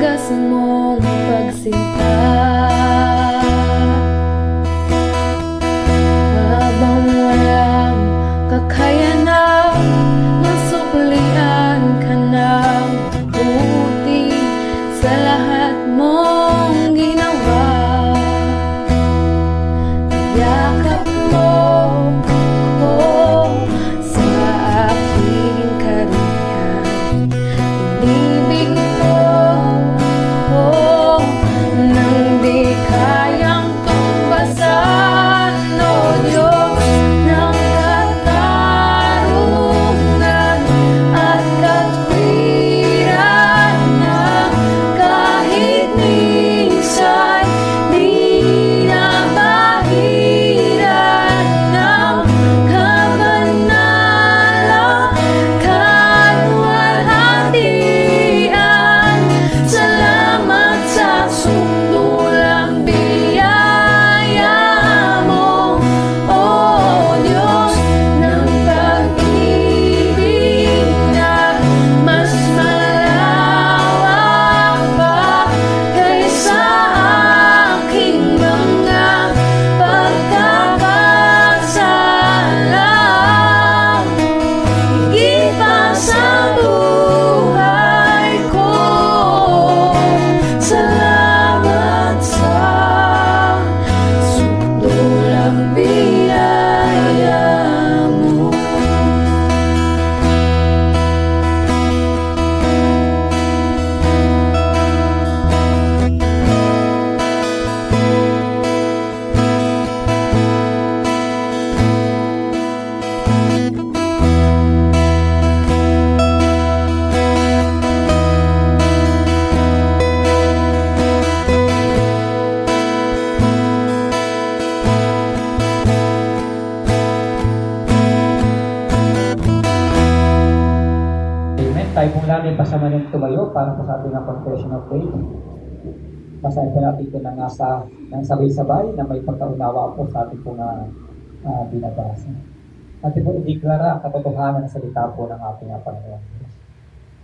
wagas mong pagsinta. Habang walang kakayanan, masuklian ka ng buti sa lahat mong ginawa. Yakap mo ko sa aking karingan. Inibig mo ko nang di kayang tumbasan. O Diyos ng katarungan at katwiran, na kahit minsan di nabahiran ng kabanalan, kalwalhatian. Salamat sa sundulang biyaya mo, O Diyos ng pag-ibig na mas malawak pa kaysa aking mga pagkakasala. Higit pa sa buhay ko, salamat sa sundulang biyaya mo. Amen. Tayo pong namin pasamanin tumayo para po sa ating confession of faith. Basahin po natin ito ng sabay-sabay na may pagkaunawa po sa ating pong binabasa. Ating po i-declara ang katotohanan ng salita po ng ating Panginoon.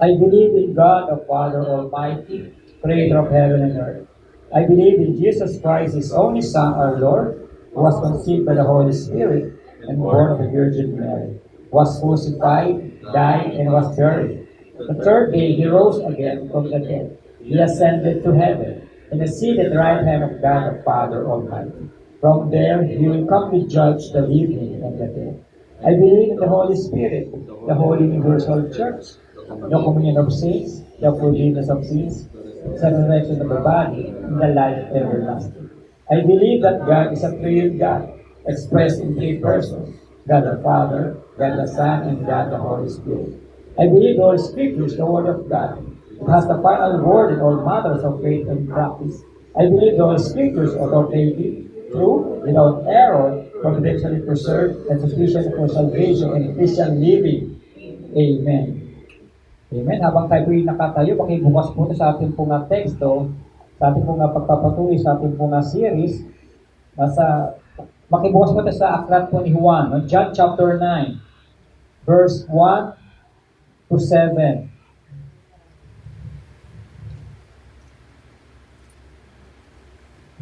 I believe in God the Father Almighty, creator of heaven and earth. I believe in Jesus Christ, His only Son, our Lord, who was conceived by the Holy Spirit and born of the Virgin Mary, was crucified, died, and was buried. The third day He rose again from the dead. He ascended to heaven, and is seated at the right hand of God the Father Almighty. From there He will come to judge the living and the dead. I believe in the Holy Spirit, the Holy Universal Church, the communion of saints, the forgiveness of sins, the resurrection of the body, and the life everlasting. I believe that God is a triune God, expressed in three persons: God the Father, God the Son, and God the Holy Spirit. I believe the Holy Scripture is the Word of God. It has the final word in all matters of faith and practice. I believe the Holy Scripture is authoritative, true, without error, providentially preserved, and sufficient for salvation and Christian living. Amen. Amen. Habang tayo po'y nakatayo, pakibukas po sa ating pong teksto, sa ating pong pagpapatuloy sa ating pong series. Makibukas po sa aklat po ni Juan, John chapter 9, verse 1 to 7.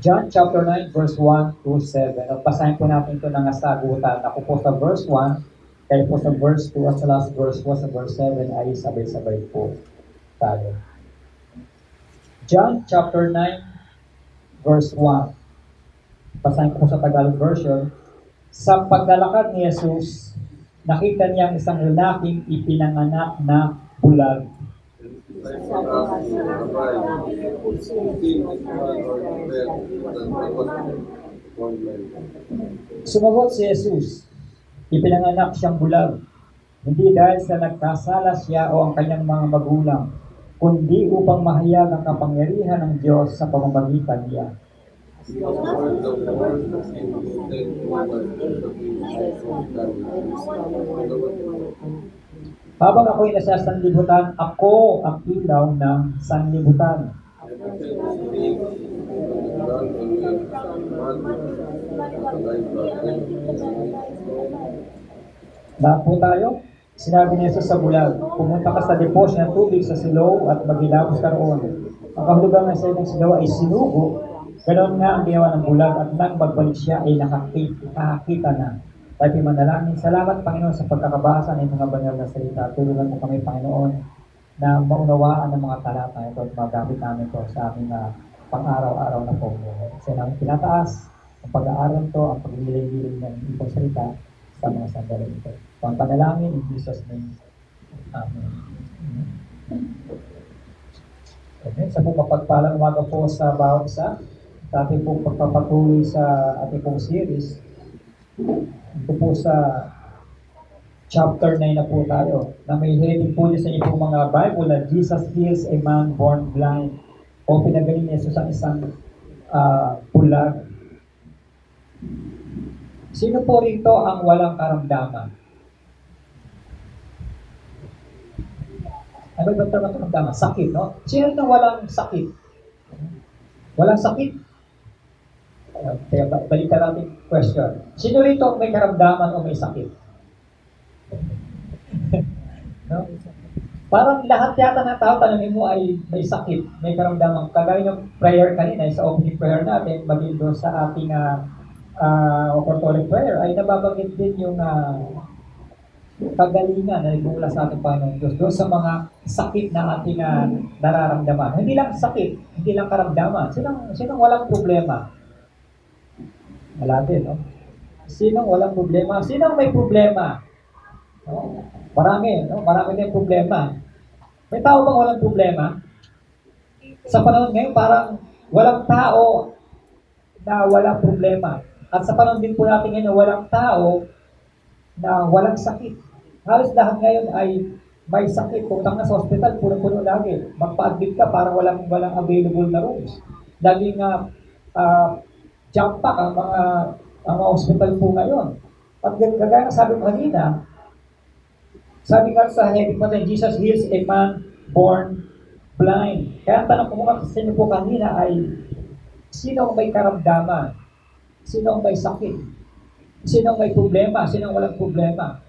John chapter 9, verse 1 to 7. Basahin po natin ito ng sagutan. Ako po sa verse 1, kayo po sa verse 2, at sa last verse po sa verse 7 ay sabay-sabay po tayo. John chapter 9, verse 1. Basahin ko sa Tagalog version. Sa paglalakad ni Jesus, nakita niya ang isang lalaking ipinanganak na bulag. Sumagot si Jesus, ipinanganak siyang bulag, hindi dahil sa nagkasala siya o ang kanyang mga magulang, kundi upang mahayag ang kapangyarihan ng Diyos sa pamamagitan niya. Habang ako'y nasa sanlibutan, ako ang ilaw ng sanlibutan. Lahat po tayo, sinabi ni Jesus sa bulag, pumunta ka sa depos ng tubig sa Siloam at maghilamos ka roon. Ang kahulugan ng salitang sigaw ay sinugo. Ganon nga ang ginawa ng bulag at nang magbalik siya ay nakakita na. Tayo manalangin. Salamat Panginoon sa pagkakabasa ng mga banal na salita. Tulungan mo kami Panginoon na maunawaan ng mga talata ito at magamit namin ito sa aming pang-araw-araw na pagbuhay. Kasi namin pinataas ang pag-aaral ito, ang pagliling-liling ng itong salita sa mga sandali ito. Ang panalangin in Jesus' name. Amen. Okay, sa pong mapagpalang umaga po sa bawat isa, sa ating pong pagpapatuloy sa ating pong series, ito po sa chapter 9 na po tayo, na may heading po niya sa inyo po mga Bible na Jesus heals a man born blind, o pinagaling niya sa isang bulag. Sino po rito ang walang karamdaman? Ano ba ito karamdaman? Sakit, no? Sino rito walang sakit? Walang sakit? Kaya balikan natin question. Sino rito may karamdaman o may sakit? No? Parang lahat yata ng tao, tanongin mo ay may sakit, may karamdaman. Kagaya ng prayer kanina, sa opening prayer natin, maging doon sa ating apostolic prayer, ay nababanggit din yung kagalingan na nagmula sa ating Panginoon Diyos doon sa mga sakit na ating nararamdaman. Hindi lang sakit, hindi lang karamdaman. Sinong walang problema? Wala din, no? Sinong walang problema? Sinong may problema? No? Marami, no? Marami din problema. May tao bang walang problema? Sa panahon ngayon, parang walang tao na walang problema. At sa panahon din po natin ngayon, walang tao na walang sakit. Halos lahat ngayon ay may sakit. Pumunta ka sa hospital, puno-puno lagi. Magpa-admit ka para walang available na rooms. Laging jump pack ang mga hospital po ngayon. At gagaya na sabi ko kanina, sabi nga sa heading po na Jesus heals a man born blind. Kaya ang tanong ko muna sa inyo po kanina ay, sino ang may karamdaman? Sino ang may sakit? Sino ang may problema? Sino ang walang problema?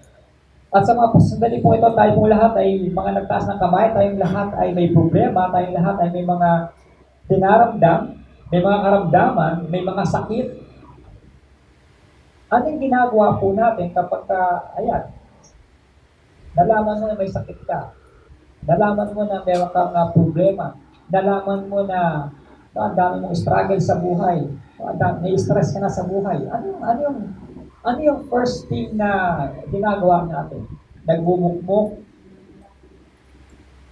At sa mga sandali po ito, tayo pong lahat ay mga nagtaas ng kamay, tayong lahat ay may problema, tayong lahat ay may mga dinaramdam, may mga karamdaman, may mga sakit. Anong ginagawa po natin kapag ayan, nalaman mo na may sakit ka, nalaman mo na meron kang problema, nalaman mo na ang dami mong struggle sa buhay, may stress ka na sa buhay, ano yung first thing na ginagawa natin? Nagbubukmok?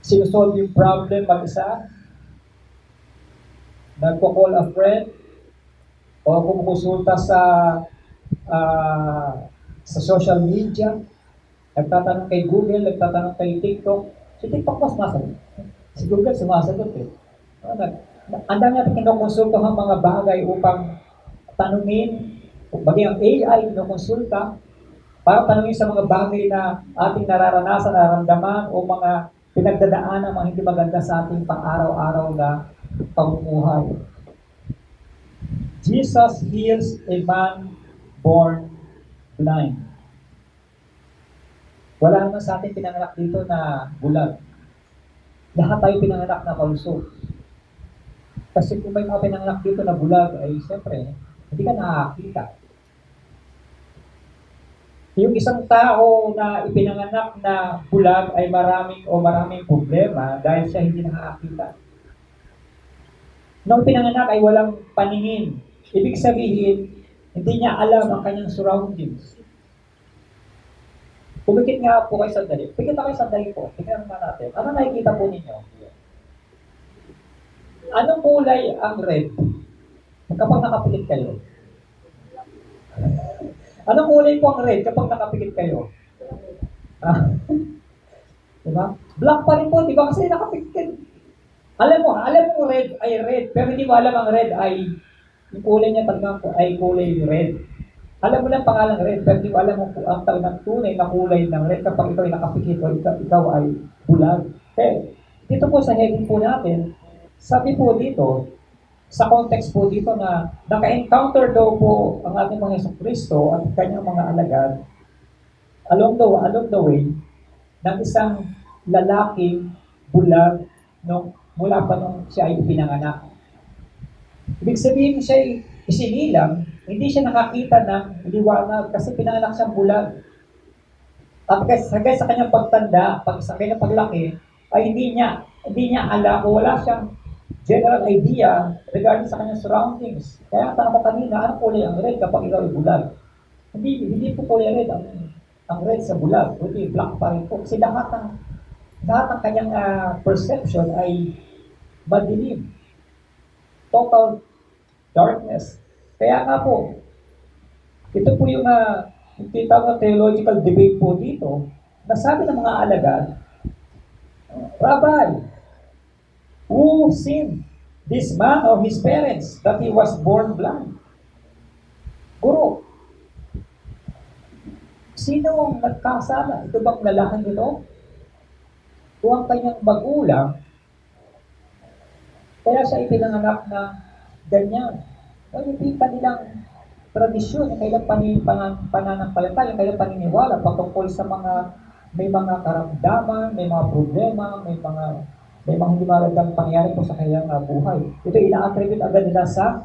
Sinusolve yung problem mag-isa? Nagpo-call a friend? O kumukonsulta sa social media? Nagtatanong kay Google, nagtatanong kay TikTok? Si TikTok mas sumasagot. Si Google sumasagot eh. Ang dami natin kinukonsultahan mga bagay upang tanungin, bagay ang AI kinukonsulta para tanungin sa mga bagay na ating nararanasan, nararamdaman o mga pinagdadaanan, mga hindi maganda sa ating pang-araw-araw na pamumuhay. Jesus heals a man born blind. Wala naman sa ating pinanganak dito na bulag. Lahat tayo pinanganak na kalusog. Kasi kung may mga pinanganak dito na bulag, ay siyempre, hindi ka nakakita. Yung isang tao na ipinanganak na bulag ay maraming problema dahil siya hindi nakakita. Nung pinanganak ay walang paningin. Ibig sabihin, hindi niya alam ang kanyang surroundings. Pumikit nga po kayo sandali. Pikit na kayo sandali po. Tingnan naman natin. Ano nakikita po ninyo? Anong kulay ang red? Kapag nakapikit kayo. Anong kulay po ang red kapag nakapikit kayo? Diba? Black pa rin po, diba? Kasi nakapikit. Alam mo red ay red, pero hindi mo alam ang red ay yung kulay niya talagang ay kulay red. Alam mo lang pangalang red, pero hindi mo alam ang talagang tunay na kulay ng red kapag ikaw ay nakapikit o ikaw ay bulag. Okay. Dito po sa heading po natin, sabi po dito, sa context po dito na naka-encounter daw po ang ating mga Jesucristo at kanyang mga alagad along the way ng isang lalaking bulag, no? mula pa nung siya ay pinanganak. Ibig sabihin siya ay isinilang, hindi siya nakakita ng liwanag kasi pinanganak siyang bulag. At hanggang sa kanyang pagtanda, sa kanyang paglaki, ay hindi niya alam o wala siyang general idea regarding sa kanyang surroundings. Kaya ang tanong ko kanina, ano kulay ang red kapag ikaw ay bulag? Hindi po kulay red ang red sa bulag, kundi black pa rin po. Kasi lahat ng kanyang perception ay madilim. Total darkness. Kaya nga po, ito po yung tinatawag na theological debate po dito, na sabi ng mga alagad, Rabbi, who sinned, this man or his parents, that he was born blind? Guro, sino ang nagkasala? Ito bang lalaking ito? Ito ang kanyang magulang, kaya siya ipinanganak na ganyan. Ito yung kanilang tradisyon, yung kailang pananampalataya, yung kailang paniniwala patungkol sa may mga karamdaman, may mga problema, may mga hindi magandang pangyayari po sa kanilang buhay. Ito ina-attribute agad nila sa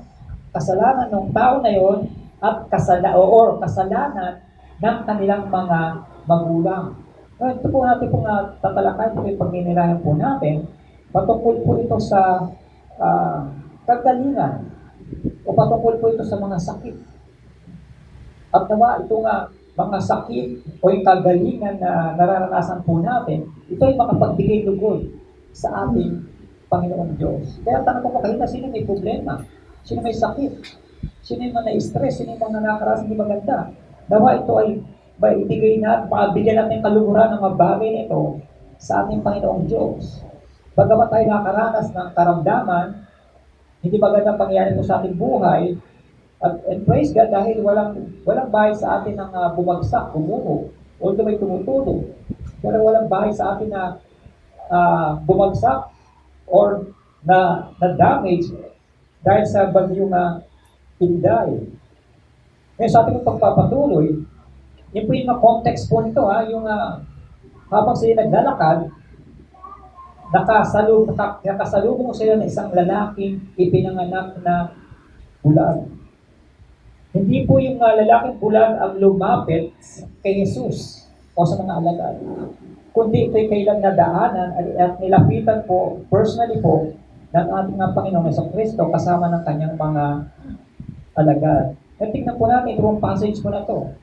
kasalanan ng tao na yon at kasalanan ng kanilang mga magulang. Ito po natin pong tatalakay po yung pagninilayan po natin, patungkol po ito sa kagalingan o patungkol po ito sa mga sakit. At nawa ito mga sakit o yung kagalingan na nararanasan po natin, ito ay makapagbigay lugod sa ating Panginoong Diyos. Kaya tanong ko po kanina, sino may problema? Sino may sakit? Sino yung na-stress? Sino yung nakakaranas hindi maganda? Nawa ito ay mabigyan natin kaluguran ng mga bagay nito sa ating Panginoong Diyos. Bagamat tayo nakaranas ng karamdaman, hindi magandang pangyayari po sa ating buhay, and praise God dahil walang bahay sa atin ng bumagsak, gumuho, although may tumutulo. Pero walang bahay sa atin na bumagsak or na damage dahil sa bagyong Inday. Ngayon sa ating pagpapatuloy, yun po yung context po nito, yung habang sila naglalakad, nakasalubong sila ng isang lalaking ipinanganak na bulag. Hindi po yung lalaking bulag ang lumapit kay Jesus o sa mga alagad, kundi ito'y kailang nadaanan at nilapitan po, personally po, ng ating Panginoong Jesucristo kasama ng kanyang mga alagad. At tingnan po natin itong passage po na to.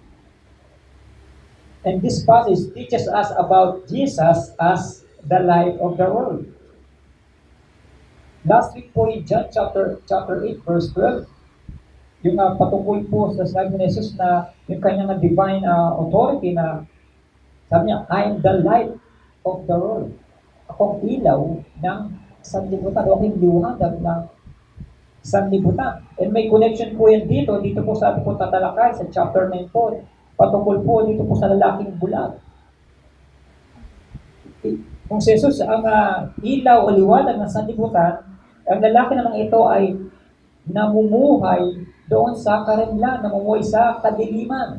And this passage teaches us about Jesus as the light of the world. Last week po in John chapter 8 verse 12, yung patungkol po sa sinabi ni Jesus na yung kanyang divine authority na sabi niya, I am the light of the world. Ako ang ilaw ng sanlibutan, o aking liwanag ng sanlibutan. And may connection po yan dito po sa ating po tatalakay sa chapter 9 po, patungkol po dito po sa lalaking bulag. Kung si Jesus ang ilaw o liwanag ng sanlibutan, ang lalaki naman ito ay namumuhay doon sa karimlan, namumuhay sa kadiliman,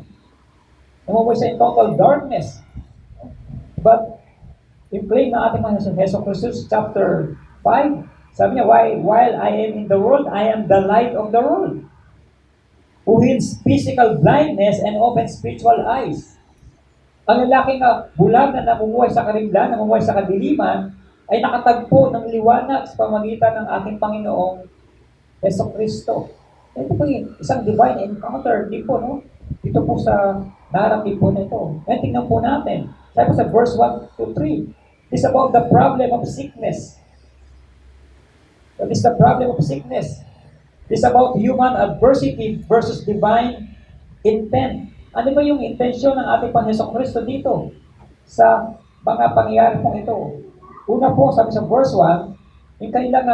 namumuhay sa total darkness. But yung claim na ating Panginoon Hesus Christus chapter 5, sabi niya, while I am in the world, I am the light of the world, who heals physical blindness and opens spiritual eyes. Ang lalaking bulag na namumuhay sa karimlan, namumuhay sa kadiliman, ay nakatagpo ng liwanag sa pamagitan ng ating Panginoong Hesus Kristo. Ito po yung isang divine encounter din po, no? Dito po sa narrative po nito. Ngayon tingnan po natin. Sabi po sa verse 1 to 3, it's about the problem of sickness. What is the problem of sickness? It's about human adversity versus divine intent. Ano ba yung intensyon ng ating Panginoong Kristo dito sa mga pangyayari po ito? Una po, sabi sa verse 1, yung kanilang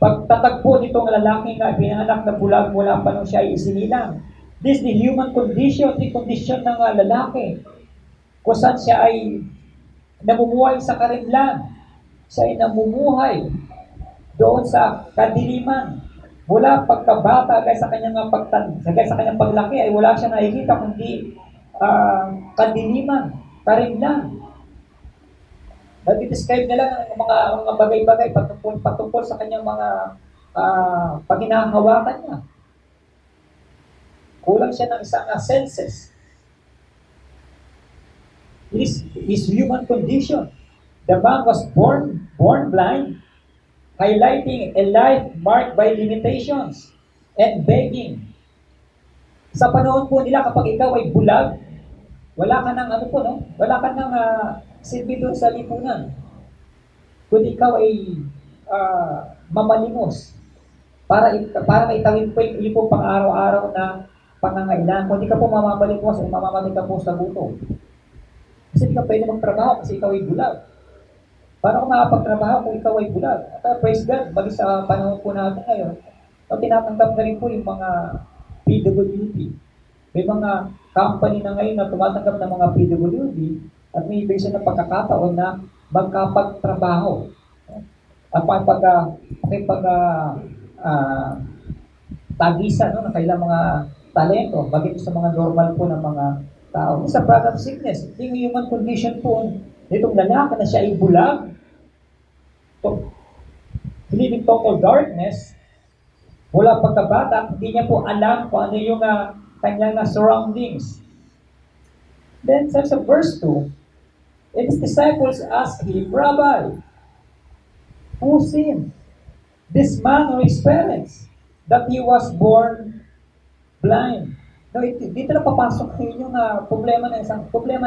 pagtatagpo nitong lalaking pinanganak na bulag mula pa nung siya ay isinilang. This is the human condition, the condition ng lalaki. Kung saan siya ay namumuhay sa karimlan. Siya ay namumuhay doon sa kadiliman. Mula pagkabata hanggang sa kanyang paglaki ay wala siya nakikita kundi kadiliman, karimlan. Nag-describe na lang ang mga bagay-bagay patungkol sa kanyang mga paginahawakan niya. Kulang siya ng isang senses. His human condition. The man was born blind, highlighting a life marked by limitations and begging. Sa panahon po nila, kapag ikaw ay bulag, wala ka ng wala ka ng silbi doon sa lipunan. Kung ikaw ay mamalimos, para maitawid po yung ipong pang-araw-araw na pangangailangan. Kung di ka po mamamalimos, ay mamamatay ka po sa gutom. Kasi di ka pwede magtrabaho kasi ikaw ay bulag. Paano ka makapagtrabaho kung ikaw ay bulag? At praise God, bali sa panahon po natin ngayon, tinatanggap na rin po yung mga PWD. May mga company na ngayon na tumatanggap ng mga PWD at may ibig siya ng pagkakataon na magkapagtrabaho. At tagisan ng kailang mga talento, bagay sa mga normal po ng mga tao. Sa product sickness, yung human condition po, nitong lalaki na siya ay bulag, living total darkness, mula pagkabata, hindi niya po alam kung ano yung kanyang surroundings. Then, sa verse 2, and his disciples asked him, Rabbi, who sinned, this man or his parents, that he was born blind? No, dito na papasok yung problema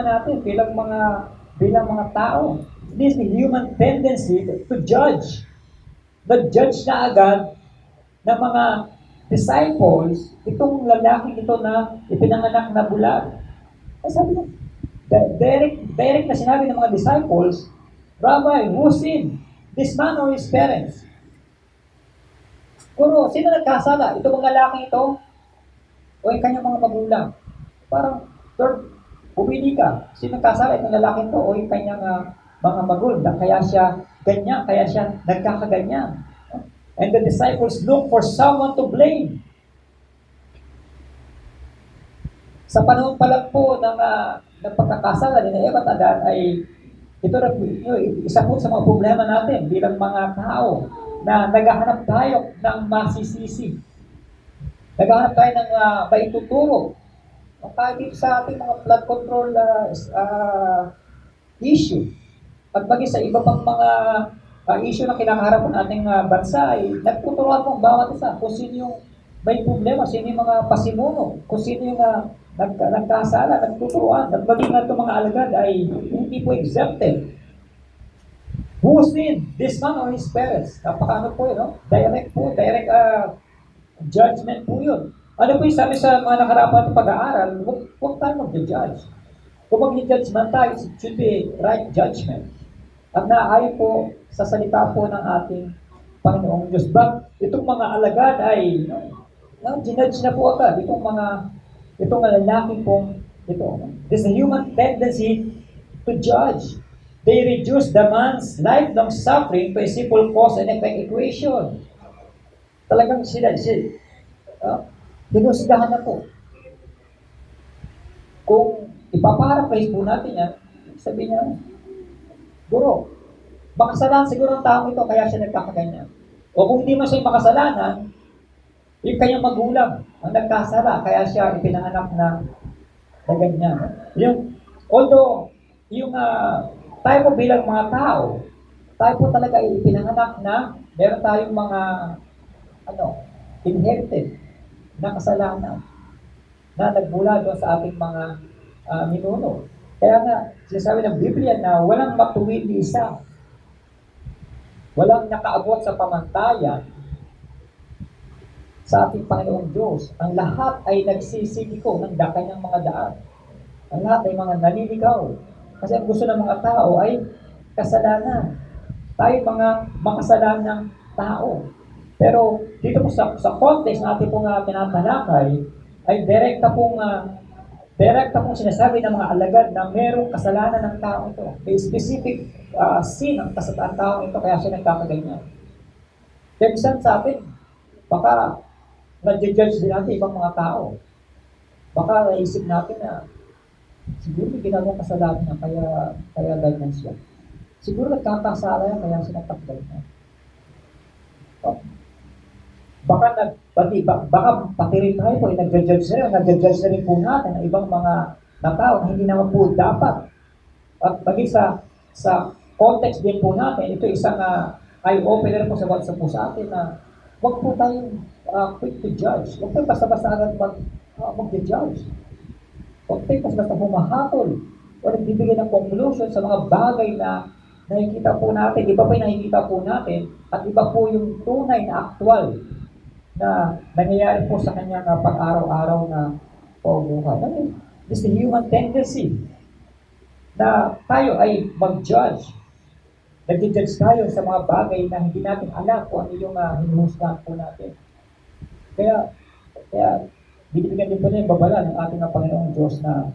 natin bilang mga tao. This is human tendency to judge. Nag-judge na agad ng mga disciples itong lalaki ito na ipinanganak na bulag. Ay sabi niya, direct na sinabi ng mga disciples, Rabbi, who sinned, this man or his parents? Guro, sino nagkasala? Ito mga lalaki ito o yung kanyang mga magulang? Parang, Lord, pumili ka. Sino nagkasala? Itong lalaki ito o yung kanyang mga magulang? Kaya siya ganyan, kaya siya nagkakaganyan. And the disciples look for someone to blame. Sa panahon pa lang po ng pagkakasala ni Eva at Adan ay ito na isa po sa mga problema natin bilang mga tao na naghahanap tayo ng masisisi. Naghahanap tayo ng maituturo. Kahit dito sa ating mga flood control issue. At maging sa iba pang mga issue na kinakaharap ng ating bansa ay nagtuturuan mo bawat isa kung sino yung may problema, sino yung mga pasimuno, kung sino yung nagkasala, nagtuturuan. At maging nga itong mga alagad ay hindi po exempted. Who sinned? This man or his parents? Napakaano po yun, no? Direct judgment po yun. Ano po yung sabi sa mga nakarapat ng pag-aaral, huwag tayo mag-judge. Kung mag-judge man tayo, it should be right judgment. At naayon po sa salita po ng ating Panginoong Diyos. But itong mga alagad ay ginudge na po agad. Itong lalaki pong ito. There's a human tendency to judge. They reduce the man's lifelong suffering to a simple cause and effect equation. Talagang dinusgahan na po. Kung ipaparaphrase po natin yan, sabihin niya, Guro, makasalanan siguro ang tao ito kaya siya nagkakaganyan. O kung hindi man siya makasalanan, yung kanyang magulang ang nagkasala kaya siya ipinanganak na ganyan. Although, tayo po bilang mga tao, tayo po talaga ipinanganak na meron tayong mga inherited na kasalanan na nagmula doon sa ating mga minuno. Kaya nga, sinasabi ng Biblia na walang matuwid isa. Walang nakaabot sa pamantayan sa ating Panginoong Diyos. Ang lahat ay nagsisigiko ng kanyang mga daan. Ang lahat ay mga naliligaw. Kasi ang gusto ng mga tao ay kasalanan. Tayo mga makasalanang tao. Pero dito po sa context na ating pong tinatalakay, ay direkta pong sinasabi ng mga alagad na merong kasalanan ng tao ito. May specific sin ang kasalanan ng tao ito, kaya siya nagkakaganyan. Kaya minsan sa atin, baka nag-judge din natin ibang mga tao. Baka naisip natin na siguro may ginagawang kasalanan niya, kaya ganyan siya. Siguro nagkakasala yan, kaya sinatanggal niya. Oh, baka pati rin tayo po, nagja-judge na rin po natin ang ibang mga na tao na hindi naman po dapat. At maging sa context din po natin, ito isang eye-opener po sa po sa atin na huwag po tayong quick to judge. Huwag po basta-basta agad mag-judge. Huwag po basta-basta humahatol o nagbibigay ng conclusion sa mga bagay na nakikita po natin, iba pa yung nakikita po natin, at iba po yung tunay na actual na nangyayari po sa kanyang pag-araw-araw na pagbuhay. It's the human tendency na tayo ay mag-judge. Nag-judge tayo sa mga bagay na hindi natin alam kung ano yung hinuhusgahan po natin. Kaya binibigyan din po na yung babala ng ating Panginoong Diyos na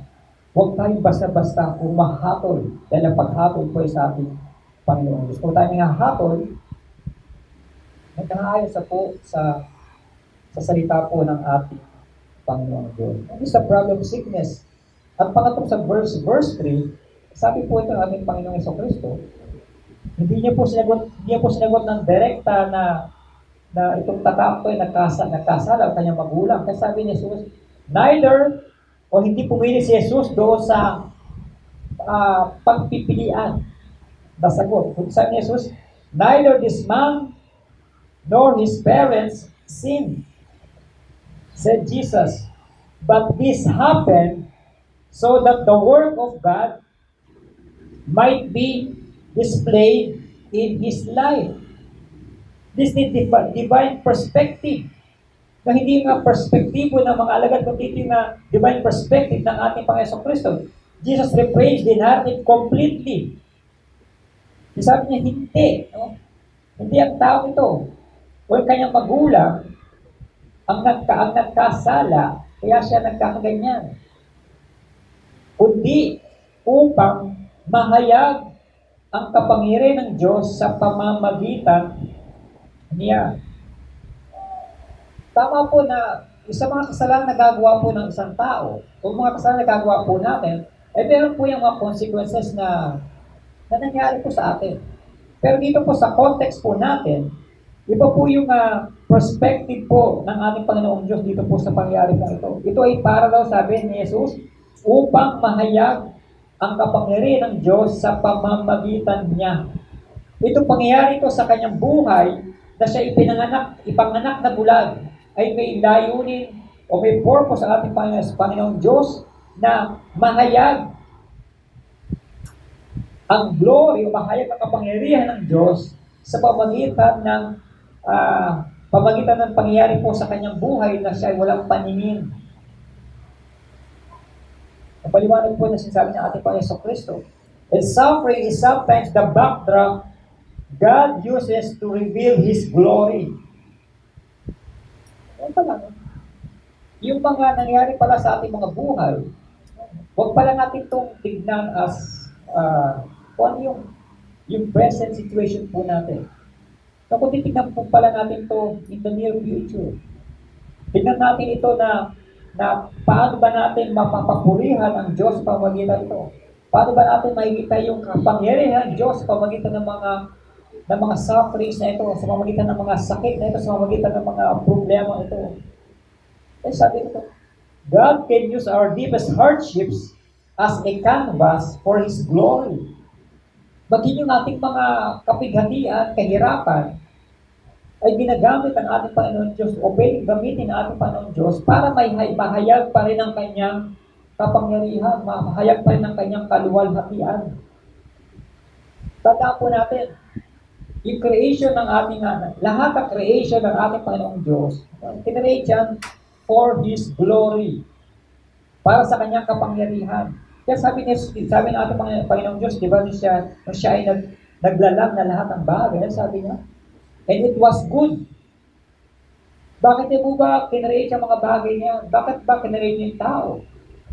huwag tayong basta-basta humahatol dahil ang paghatol po ay sa ating Panginoong Diyos. Kung tayo nga hatol, nagkakaayos po sa salita po ng ating Panginoong Diyos. This is the problem of sickness. At pangatong sa verse 3, sabi po ito ng ating Panginoong Jesucristo, hindi niya po sinagot ng direkta na itong tataang ko ay nagkasala o kanyang magulang. Kasi sabi ni Jesus, neither, o hindi pumili si Jesus doon sa pagpipilian na sagot. Kung sabi ni Jesus, neither this man nor his parents sinned, said Jesus, but this happened so that the work of God might be displayed in his life. This is divine perspective. Na hindi nga perspektibo ng mga alagad, kundi na divine perspective ng ating Panginoong Kristo. Jesus rephrased the narrative completely. Sabi niya, hindi. No? Hindi ang tao ito. O ang kanyang magulang, ang nagkasala, kaya siya nagkakaganyan. Kundi upang mahayag ang kapangyarihan ng Diyos sa pamamagitan niya. Tama po na isa mga kasalanan na gagawa po ng isang tao, o mga kasalanan na gagawa po natin, meron po yung mga consequences na nangyari po sa atin. Pero dito po sa context po natin, iba po yung perspective po ng ating Panginoong Diyos dito po sa pangyayari na ito. Ito ay para daw, sabi ni Jesus, upang mahayag ang kapangyarihan ng Diyos sa pamamagitan niya. Ito pangyayari ito sa kanyang buhay na siya ipanganak na bulag ay may layunin o may purpose sa ating Panginoong Diyos na mahayag ang glory o mahayag ang kapangyarihan ng Diyos sa pamamagitan ng pangyayari po sa kanyang buhay na siya ay walang paningin. Ang paliwanag po na sinasabi ng ating Panginoong Kristo. And suffering is sometimes the backdrop God uses to reveal His glory. Yan pala. Yung mga nangyari pala sa ating mga buhay, huwag pala natin itong tignan as kung ano yung present situation po natin. So kung titignan po pala natin ito in the near future, tignan natin ito na paano ba natin mapapapurihan ang Diyos sa pamamagitan ito? Paano ba natin makikita yung kapangyarihan ng Diyos sa pamamagitan ng mga sufferings na ito, sa pamamagitan ng mga sakit na ito, sa pamamagitan ng mga problema ito? Sabi ito, God can use our deepest hardships as a canvas for His glory. Maging yung ating mga kapighatian, kahirapan, ay ginagamit ang ating Panginoon Diyos o pwedeng gamitin ang ating Panginoon Diyos para may mahayag pa rin ang kanyang kapangyarihan, mahayag pa rin ang kanyang kaluwalhatian. Tandaan po natin, yung creation ng ating lahat ng creation ng ating Panginoong Diyos, kinreate yan for His glory, para sa kanyang kapangyarihan. Kaya sabi ng ating Panginoong Diyos, di ba, nung siya ay naglalang na lahat ng bagay, sabi niya, and it was good. Bakit niya po ba kinreate ang mga bagay niya? Bakit ba kinreate niya yung tao?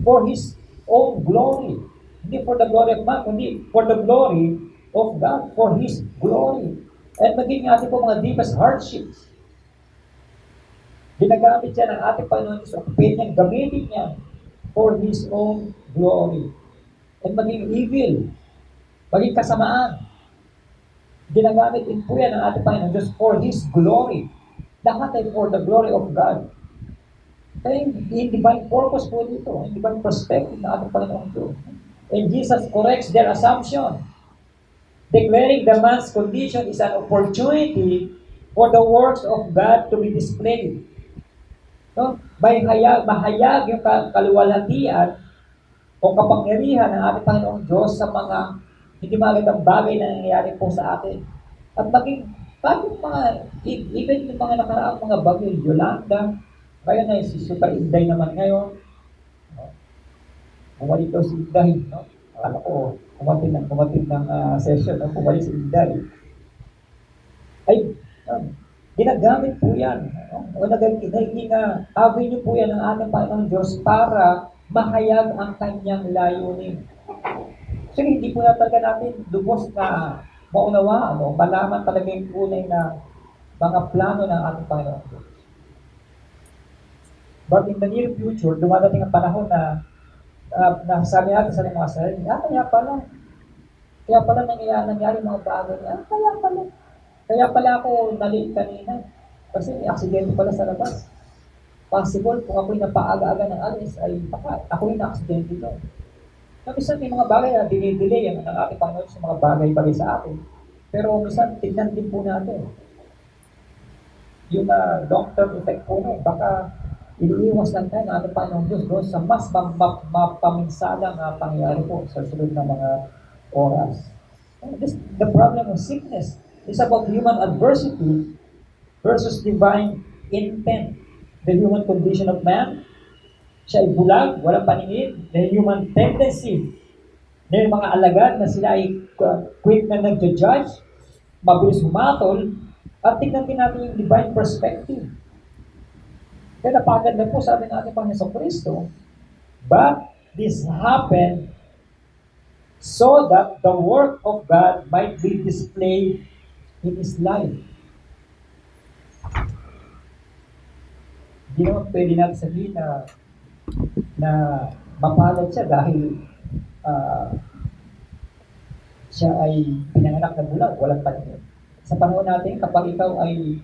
For His own glory. Hindi for the glory of man, kundi for the glory of God, for His glory. At maging ating po mga deepest hardships, ginagamit siya ng ating Panginoon Diyos, pwede niyang gamitin niya for His own glory. At maging evil, maging kasamaan, Ginagamit din po yan ng ating Panginoon Diyos for His glory. Lahat ay for the glory of God. Kaya yung divine purpose po dito, yung divine perspective ng ating Panginoon Diyos. And Jesus corrects their assumption, declaring the man's condition is an opportunity for the works of God to be displayed. No? Mahayag yung kaluwalhatian o kapangyarihan ng ating Panginoong Diyos sa mga hindi magandang bagay na nangyayari po sa atin. At maging, bakit even yung mga nakaraang mga bagay, Yolanda, ngayon ay si Super Inday naman ngayon. No? Bumalik daw si Inday, no? Akala ko, kumating ng session, no? Bumalik si Inday. Ay, ginagamit po yan. No? O naging avenue po yan ng ating Panginoon Diyos para mahayag ang kanyang layunin. So, hindi po na talaga natin lubos na maunawaan o malaman talaga yung tunay na mga plano ng ating Panginoon Diyos. But in the near future, dumadating ang panahon na sabi natin sa mga sarili, kaya pala nangyari mga bagay niya, kaya pala ako nalate kanina. Kasi may aksidente pala sa labas. Possible, kung ako'y napaaga-aga ng alis, ay baka ako'y na-aksidente doon. Minsan may mga bagay na dinidilay ang ating Panginoon sa mga bagay-bagay sa atin. Pero minsan, tignan din po natin. Yung long-term effect po na, baka iniiwas lang tayo ng ating Panginoon Diyos doon sa mas mapaminsalang pangyayari po sa sunod na mga oras. The problem of sickness is about human adversity versus divine intent. The human condition of man, siya ay bulag, walang paningin, the human tendency na yung mga alagad na sila ay quick na nag-judge, mabilis humatol, at tignan din natin yung divine perspective. Kaya napaganda po sabi ng ating Panginoon Kristo, but this happened so that the work of God might be displayed in His life. Hindi naman pwede natin sabihin na mapalad siya dahil siya ay pinanganak na bulag, walang paningin. Sa panahon natin, kapag ikaw ay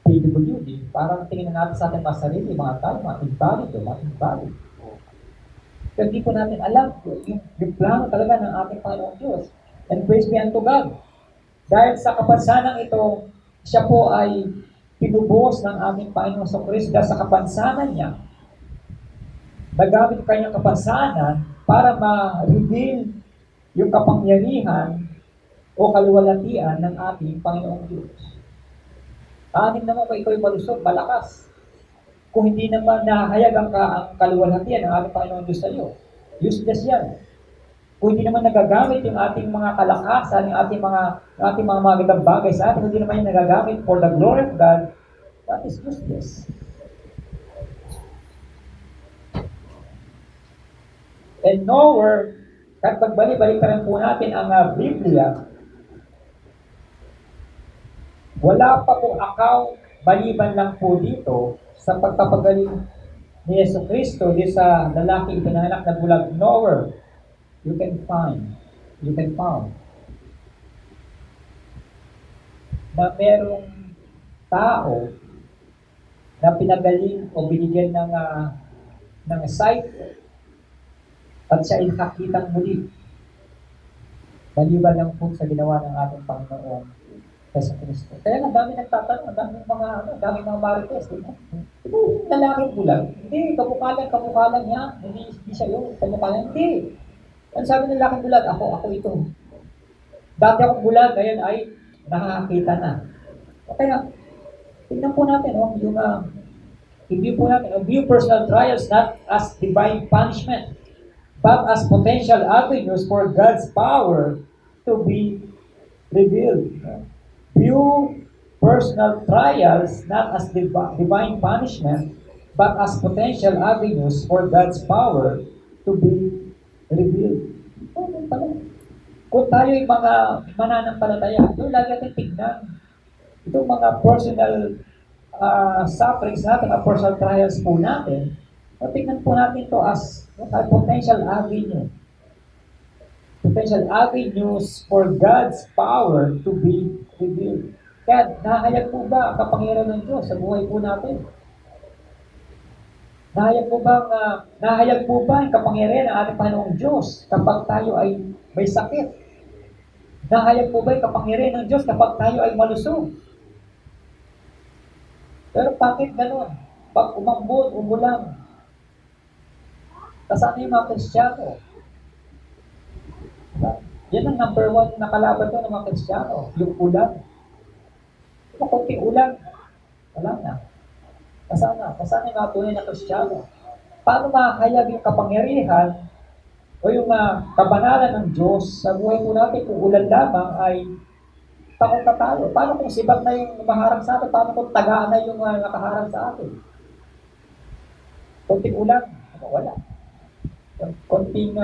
PWD, parang tingin na natin sa ating mga sarili, mga tao, mga invalid. Pero di po natin alam yung plano talaga ng ating Panginoon Diyos. And praise be unto God. Dahil sa kapansanang ito, siya po ay pinubos ng aming Panginoon sa Kristo dahil sa kapansanan niya. Nagamit kanyang kapansanan para ma-reveal yung kapangyarihan o kaluwalhatian ng ating Panginoong Diyos. Anim naman kung ikaw ay malusog, malakas. Kung hindi naman nahayag ang kaluwalhatian ng ating Panginoong Diyos sa iyo, useless yan. Kung hindi naman nagagamit yung ating mga kalakasan, yung ating mga magandang bagay sa atin, hindi naman yung nagagamit for the glory of God, that is useless. And nowhere, kahit pagbalik-balik pa rin po natin ang Biblia, wala pa po akaw maliban lang po dito sa pagpapagaling ni Yesu Cristo di sa lalaking pinanganak na bulag. Nowhere you can found na merong tao na pinagaling o binigyan ng sight at siya ay nakakitang muli. Maliban lang po sa ginawa ng ating Panginoon Yesu Cristo. Kaya nga dami nagtatanong, dami mga marites, di ba? Ito yung lalaking bulag. Hindi, kabukalan niya. Hindi siya yun, kabukalan. Hindi. Ang sabi ng lalaking bulag, ako ito. Dati akong bulag, ngayon ay nakakita na. Kaya, tignan po natin, view personal trials not as divine punishment, but as potential avenues for God's power to be revealed. View personal trials not as divine punishment, but as potential avenues for God's power to be revealed. Kung tayo ay mga mananampalataya, ito lagi natin tignan. Itong mga personal sufferings natin, mga personal trials po natin, tignan po natin ito as a potential avenue potential avenues for God's power to be revealed. Kaya nahayag po ba ang kapangyarihan ng Diyos sa buhay po natin? Nahayag po ba ang kapangyarihan ng ating Panginoong Diyos kapag tayo ay may sakit? Nahayag po ba ang kapangyarihan ng Diyos kapag tayo ay malusog? Pero bakit ganun? Pag umambon, umulan, kasama yung mga Kristiyano. Yan ang number one na kalaban ko ng mga Kristiyano, yung ulan. Kung konting ulan, wala na. Kasama yung mga tunay na Kristiyano. Paano mahayag yung kapangyarihan o yung kabanalan ng Diyos sa buhay po natin kung ulan lamang ay takot na tayo? Paano kung sibak na yung maharang sa atin? Paano kung tagaan na yung nakaharang sa atin? Konting ulan, wala. Konting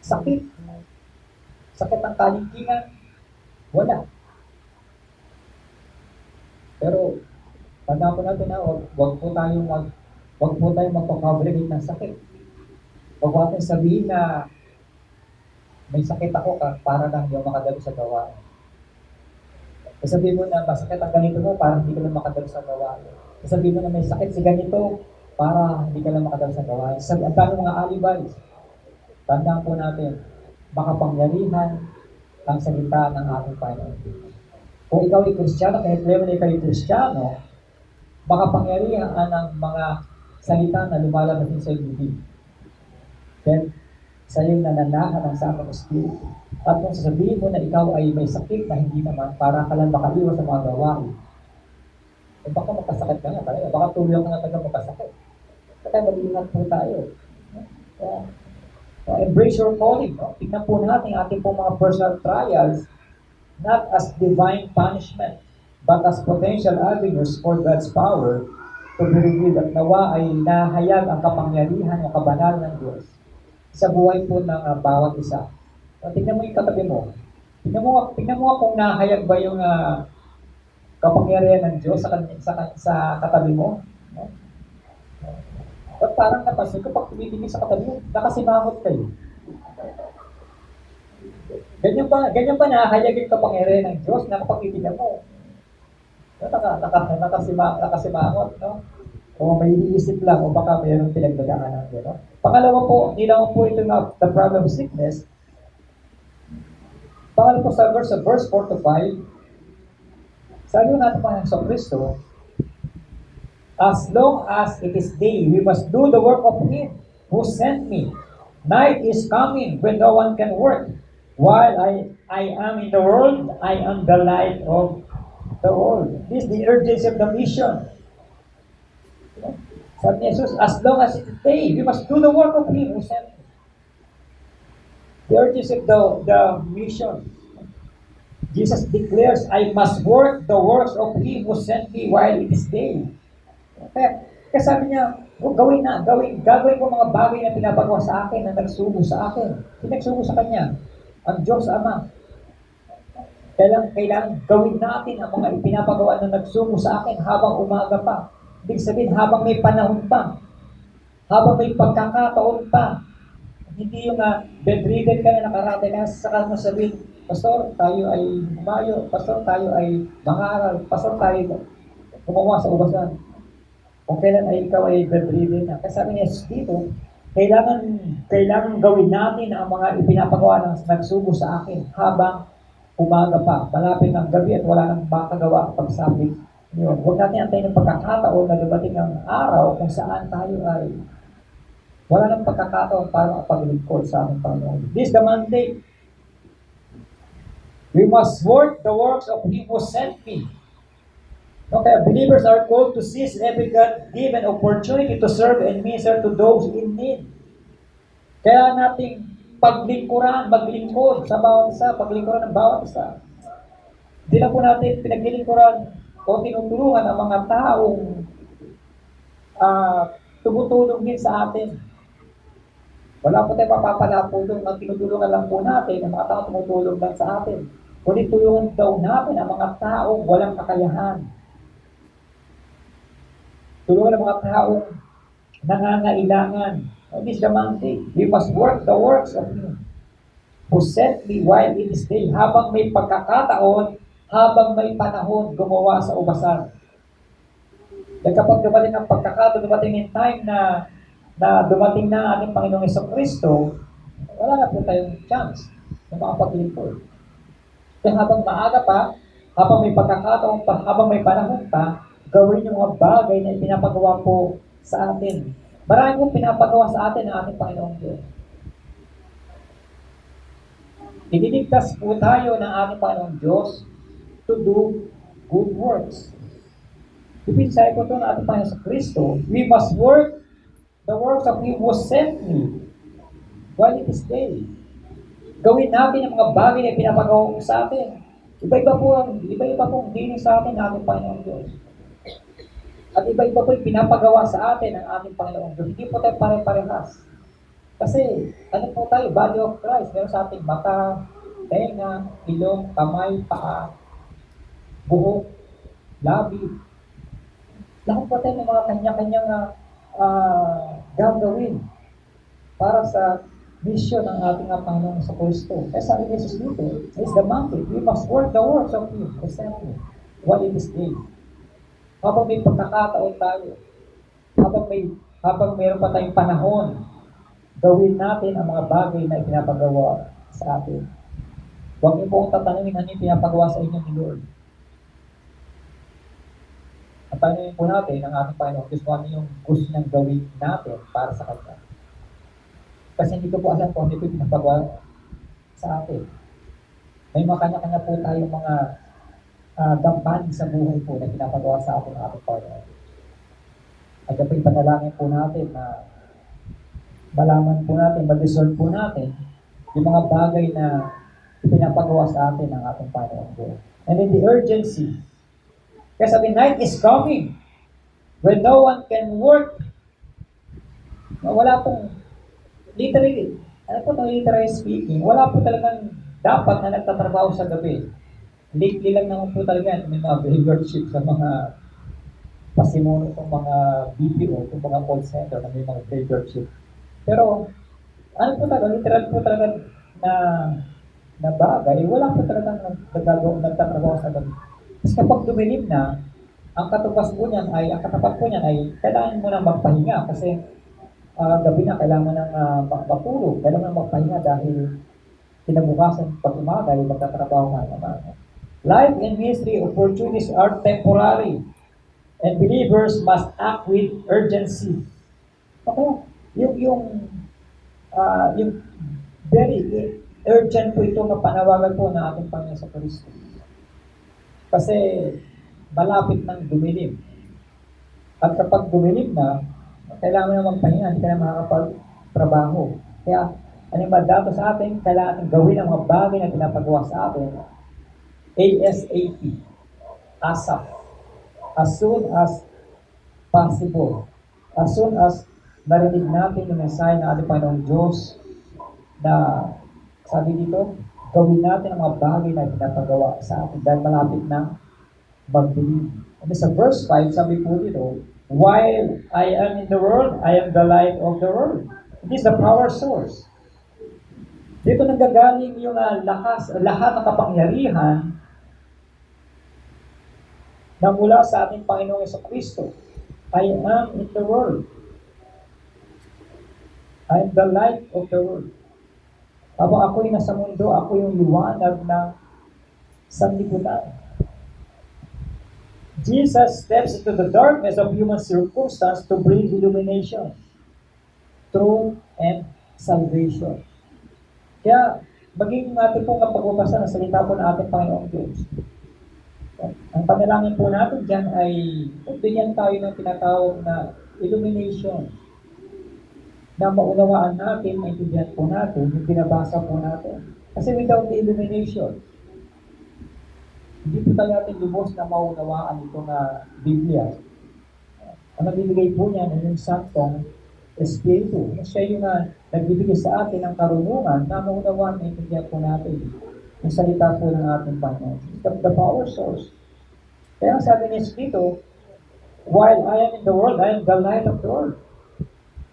sakit ng kalingkingan, wala. Pero tandaan po natin na wag po tayong magpapabiligate ng sakit. Wag natin sabihin na may sakit ako para lang hindi ako makadalo sa gawain. Sabihin mo na masakit ang ganito mo para hindi ka lang makadalo sa gawain. Sabihin mo na may sakit si ganito para hindi ka lang makadalo sa gawain. Ang dami mga alibis. Tandaan po natin, makapangyarihan ang salita ng ating Panginoon. Kung ikaw ay Kristiyano, kahit level na ikaw ay Kristiyano, makapangyarihan ang mga salita na lumalabas din sa bibig. Then, sa iyo nananahan ang Santo Espiritu. At kung sasabihin mo na ikaw ay may sakit na hindi naman, para ka lang makaliwas sa mga gawain, eh baka magkasakit ka nga talaga. Baka tulong ka nga talaga magkasakit. Kaya mag-iingat po tayo. Embrace your calling. No? Tignan po natin ating po mga personal trials not as divine punishment, but as potential avenues for God's power to be revealed at nawa ay nahayag ang kapangyarihan o kabanalan ng Diyos sa buhay po ng bawat isa. So, tingnan mo yung katabi mo. Tingnan mo kung nahayag ba yung kapangyarihan ng Diyos sa katabi mo. No? At parang napansin ko, pag tumitingin sa katabi mo, nakasimangot kayo. Ganyan ba nahayag yung kapangyarihan ng Diyos na kapag titignan mo? Nakasimangot, no? O may iniisip lang, o baka mayroong pinagdadaanan. No? Pangalawa po, hindi lang po ito na the problem of sickness. Pangalawa po sa verse 4 to 5, sabi natin pa sa Kristo, as long as it is day, we must do the work of Him who sent me. Night is coming when no one can work. While I am in the world, I am the light of the world. This is the urgency of the mission. Sabi ni Jesus, as long as it is day, we must do the work of Him who sent me. The urgency of the mission. Jesus declares, I must work the works of Him who sent me while it is day. Kaya sabi niya, gagawin ko mga bagay na pinapagawa sa akin, na nagsugo sa akin. Pinagsugo sa Kanya, ang Diyos Ama. Kailangan gawin natin ang mga ipinapagawa na nagsugo sa akin habang umaga pa. Ibig sabihin, habang may panahon pa. Habang may pagkakataon pa. Hindi yung bedridden ka na nakarate ka, saka mo sabihin, Pastor, tayo ay humayo. Pastor, tayo ay mangaral. Pastor, tayo gumawa sa ubasan. Kung kailan ay ikaw ay bedridden na. Kasi sabi niya dito, kailangan gawin natin ang mga ipinapagawa ng nagsugo sa akin habang umaga pa. Malapit ng gabi at wala nang makagawa kapag sabi. Huwag natin antayin ng pagkakataon na dumating ang araw kung saan tayo ay wala nang pagkakataon para mapaglingkod sa aming Panginoon. This is the mandate. We must work the works of Him who sent me. Okay, believers are called to seize every God-given opportunity to serve and minister to those in need. Kaya nating maglingkod sa bawat isa, paglingkuran ng bawat isa. Hindi lang po natin pinaglilingkuran o tinutulungan ang mga taong tumutulong din sa atin. Wala po tayong mapapalapulong, ang tinutulungan lang po natin ang mga taong tumutulong lang sa atin. Kundi tulungan daw natin ang mga taong walang kakayahan. Tulungan ang mga taong nangangailangan. This is the mandate. We must work the works of Him who sent me while it is day. Habang may pagkakataon, habang may panahon, gumawa sa ubasan. Dahil kapag dumating ang pagkakataon, dumating yung time na dumating na ang ating Panginoong Jesucristo, wala na po tayong chance na makapaglingkod. Kaya habang maaga pa, habang may pagkakataon pa, habang may panahon pa, gawin yung mga bagay na ipinapagawa po sa atin. Marami pong pinapagawa sa atin ang ating Panginoong Diyos. Iniligtas po tayo ng ating Panginoong Diyos to do good works. Ipinsahe ko ito ng ating Panginoon sa Kristo, we must work the works of Him who sent me while it is day. Gawin natin ang mga bagay na pinapagawa ko sa atin. Iba-iba pong dinig sa atin ng ating Panginoong Diyos. At iba-iba po yung pinapagawa sa atin ng ating Panginoong Diyos. Hindi po tayo pare-parehas. Kasi, ano po tayo? Body of Christ. Meron sa ating mata, tenga, ilong, kamay, paa, buhok, labi. Lahat po tayo ng mga kanya-kanyang gagawin para sa mission ng ating Panginoon sa Kristo. Kaya sabi ni Jesus dito, is the mandate. We must work the works of Him, exactly, while it is day. Habang may pagkakataon tayo, habang mayroon pa tayong panahon, gawin natin ang mga bagay na ipinapagawa sa atin. Huwag niyo pong tatanungin ano yung pinapagawa sa inyo ni Lord. At tanungin po natin ang ating Panginoon Diyos kung ano yung gusto niyang gawin natin para sa Kanya. Kasi hindi ko po alam kung ano yung pinapagawa sa atin. May mga kanya-kanya po tayong mga gampanin sa buhay po na pinapagawa sa atin ng ating Panginoon. At ito yung panalangin po natin na malaman po natin, ma-discern po natin yung mga bagay na pinapagawa sa atin ng ating Panginoon Diyos. And in the urgency, kasi the night is coming when no one can work. Wala pong, literally speaking, wala po talagang dapat na nagtatrabaho sa gabi. Lately lang naman po talaga, may mga graveyard shift sa mga pasimuno ng mga BPO, ng mga call center na may mga graveyard shift. Pero, ano po talaga, literal po talaga na bagay, wala po talagang nagtatrabaho sa gabi. Kasi kapag dumilim na, ang katapat po niyan ay kailangan mo nang magpahinga kasi gabi na kailangan mo nang matulog, kailangan mo magpahinga dahil kinabukasan pag umaga ay magtatrabaho ka naman. Life and ministry opportunities are temporary and believers must act with urgency. Okay? Yung very urgent po ito na panawagan po ng ating Panginoon sa Kristo. Kasi malapit ng dumilim. At kapag dumilim na, kailangan mo na magpahinga, hindi ka na makakapagtrabaho. Kaya, ano yung madato sa atin, kailangan natin gawin ang mga bagay na pinapagawa sa atin ASAP, ASAP, as soon as possible, as soon as narinig natin yung mensahe ng ating Panginoong Diyos na sabi dito, gawin natin ang mga bagay na pinapagawa sa atin dahil malapit na magdilim. And sa verse 5, sabi po dito, while I am in the world, I am the light of the world. It is the power source. Dito nanggagaling yung lahat ng kapangyarihan na mula sa ating Panginoong Jesucristo. I am in the world. I am the light of the world. Habang ako'y nasa mundo, ako yung liwanag ng sanlibutan. Jesus steps into the darkness of human circumstance to bring illumination, truth, and salvation. Kaya, maging natin pong kapag-upasan ang salita po ng ating Panginoong Diyos. Ang panalangin po natin dyan ay bigyan tayo ng tinatawag na illumination na maunawaan natin, maintindihan po natin, yung binabasa po natin. Kasi without the illumination, hindi po tayo natin lubos na maunawaan ito na Biblia. Ang nagbibigay po niya ng yung Santong Espiritu. Siya yung nagbibigay sa atin ng karunungan na maunawaan, maintindihan po natin yung salita po ng ating Panginoon. The power source. Kaya sabi niya dito, while I am in the world, I am the light of the world.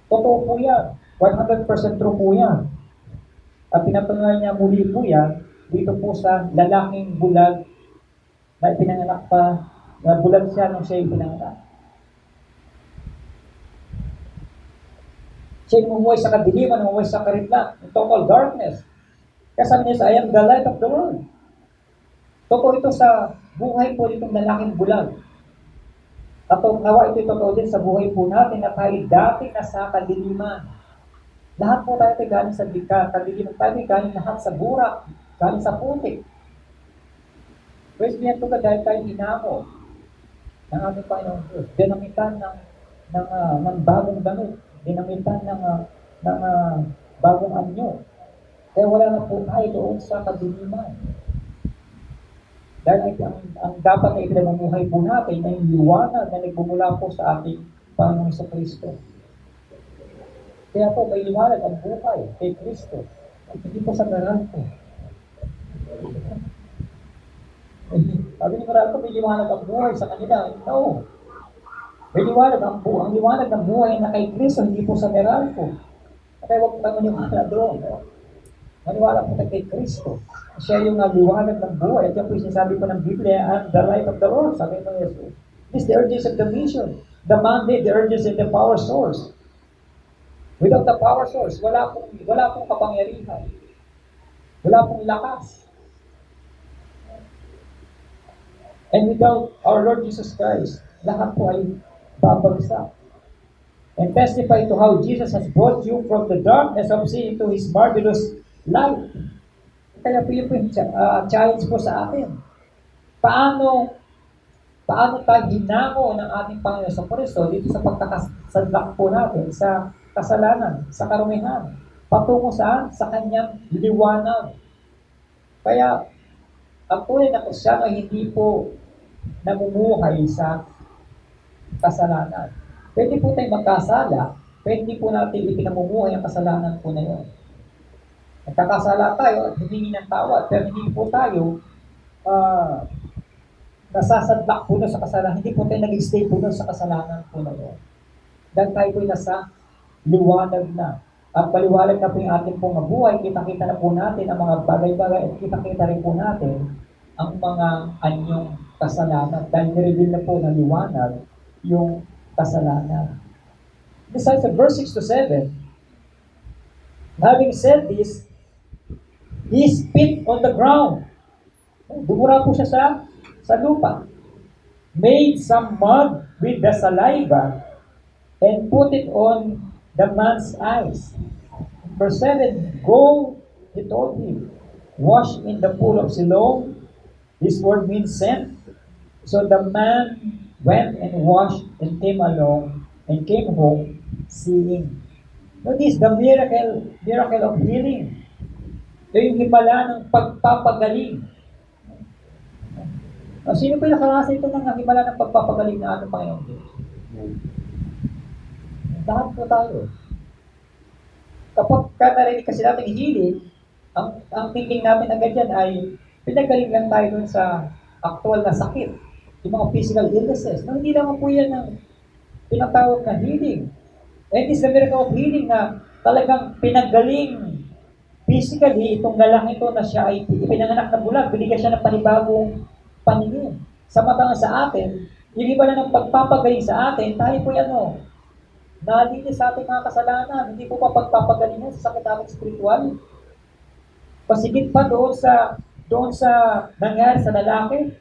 Totoo po yan. 100% true po yan. At pinatunayan niya muli po yan dito po sa lalaking bulag na ipinanganak pa, na bulag siya nung siya ipinanganak. Siya umuwi sa kadiliman, umuwi sa karitla, in total darkness. Kaya sabi niya, I am the light of the world. Totoo ito sa buhay po nitong lalaking bulag. At nawa ito totoo din sa buhay po natin na tayo dati nasa kadiliman. Lahat po tayo galing sa kadiliman. Tayo galing lahat sa burak, galing sa putik. Praise be unto God dahil tayo inamo ng ating Panginoon Diyos. Dinamitan ng bagong damit. Dinamitan ng bagong anyo. Kaya wala na po tayo doon sa kadiliman. Dahil ang dapat na ipinamumuhay po natin ay liwanag na nagbumula po sa ating Panginoong Kristo. Kaya po may liwanag ang buhay kay Kristo. Hindi po sa Meralco. Sabi ni Meralco, may liwanag ang buhay sa kanila. No. May liwanag ang liwanag ng buhay na kay Kristo, hindi po sa Meralco. Kaya huwag po tayo maniwala doon. Maniwala po tayo kay Kristo. Siya yung liwanag ng buhay. At yan po yung sinasabi po ng Biblia, and the light of the Lord. Sabi ng Jesus. This is the urgency of the mission. The mandate, the urgency of the power source. Without the power source, wala pong kapangyarihan. Wala pong lakas. And without our Lord Jesus Christ, lahat po ay babagsak. And testify to how Jesus has brought you from the darkness of sin into His marvelous light. Kaya po yun po yung challenge po sa atin. Paano tayo hinamo ng ating Panginoon sa Kristo dito sa pagkakasadlak po natin sa kasalanan, sa karumihan, patungo saan? Sa kanyang liwanag. Kaya, ang tunay na Kristyano ay hindi po namumuhay sa kasalanan. Pwede po tayong magkasala, pwede po natin ipinamumuhay ang kasalanan po na yun. Nagkakasala tayo at humingi ng tawad, pero hindi po tayo nasasadlak po na sa kasalanan, hindi po tayo nag-stay po na sa kasalanan po na yun. Dahil tayo po nasa liwanag na. At paliwanag na po yung ating pong buhay, kita-kita na po natin ang mga bagay-bagay at kita-kita rin po natin ang mga anyong kasalanan. Dahil nireveal na po ng liwanag yung kasalanan. Besides sa verse 6 to 7, having said this, he spit on the ground. Dumura po siya sa lupa. Made some mud with the saliva and put it on the man's eyes. Verse 7, go, he told him, wash in the pool of Siloam. This word means sent. So the man went and washed and came home seeing. Notice the miracle of healing. Ito yung himala ng pagpapagaling. Sino pa nakarasa ito ng himala ng pagpapagaling na ating Panginoon Diyos? Lahat po tayo. Kapag narinig kasi natin healing, ang thinking natin agad yan ay pinagaling lang tayo dun sa actual na sakit. Yung mga physical illnesses. No, hindi naman po yan ang pinatawag na healing. And it's the miracle of healing na talagang pinagaling physically itong lalaki ito na siya ay ipinanganak na bulag, binigyan siya ng panibagong paningin. Samantalang sa atin, yung iba na ng pagpapagaling sa atin, tayo po yan nalinis sa ating mga kasalanan, hindi po pa pagpapagalingan sa sakit natin spiritual. Pasigit pa doon sa nangyari sa lalaki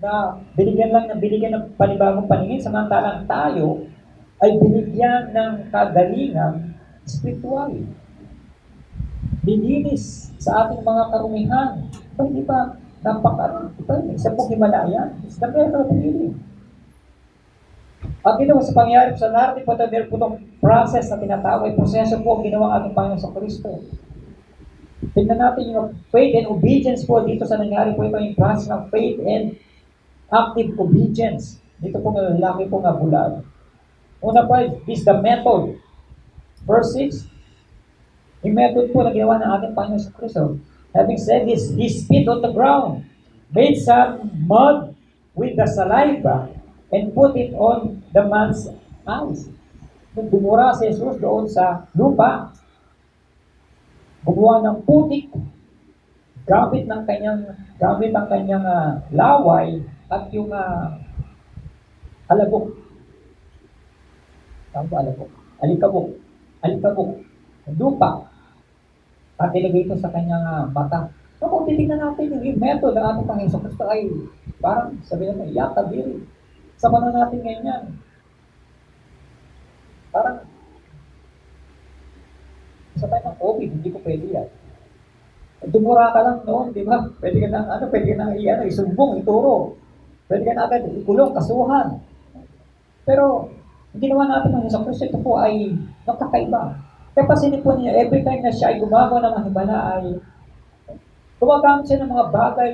na binigyan ng panibagong paningin, samantalang tayo ay binigyan ng kagalingan spiritual. Lilinis sa ating mga karumihan. Hindi ba isa pong himalayan? It's the miracle of healing. At ito sa pangyayari sa natin po, meron po itong process na tinatawag, proseso po ang ginawa ating Panginoon sa Kristo. Tingnan natin yung faith and obedience po dito sa nangyari po ito yung process ng faith and active obedience. Dito po ng lalaki po nga bulag. Una po is the method. Verse 6, yung method po na ginawa ng ating Panginoon sa Kristo. Having said this, he spit on the ground, made some mud with the saliva, and put it on the man's eyes. Nung bumura si Jesus doon sa lupa, gumawa ng putik, gamit ang kanyang laway at yung alabok. Tama ba alabok? Alikabok. Ng lupa. At ilagay ito sa kanyang mata. So kung titignan natin yung method ng ating Panginoon Kristo ay parang sabihin natin, yata diri. Sa panahon natin ngayon yan. Parang sa tayo ng COVID, hindi ko pwede yan. Dumura ka lang noon, di ba? Pwede ka nang isumbong, ituro. Pwede ka na agad ikulong, kasuhan. Pero, hindi naman natin ang isang Kristo, ito po ay nakakaiba. Kaya pansinin po niya, every time na siya ay gumagawa ng mga himala ay gumagamit siya ng mga bagay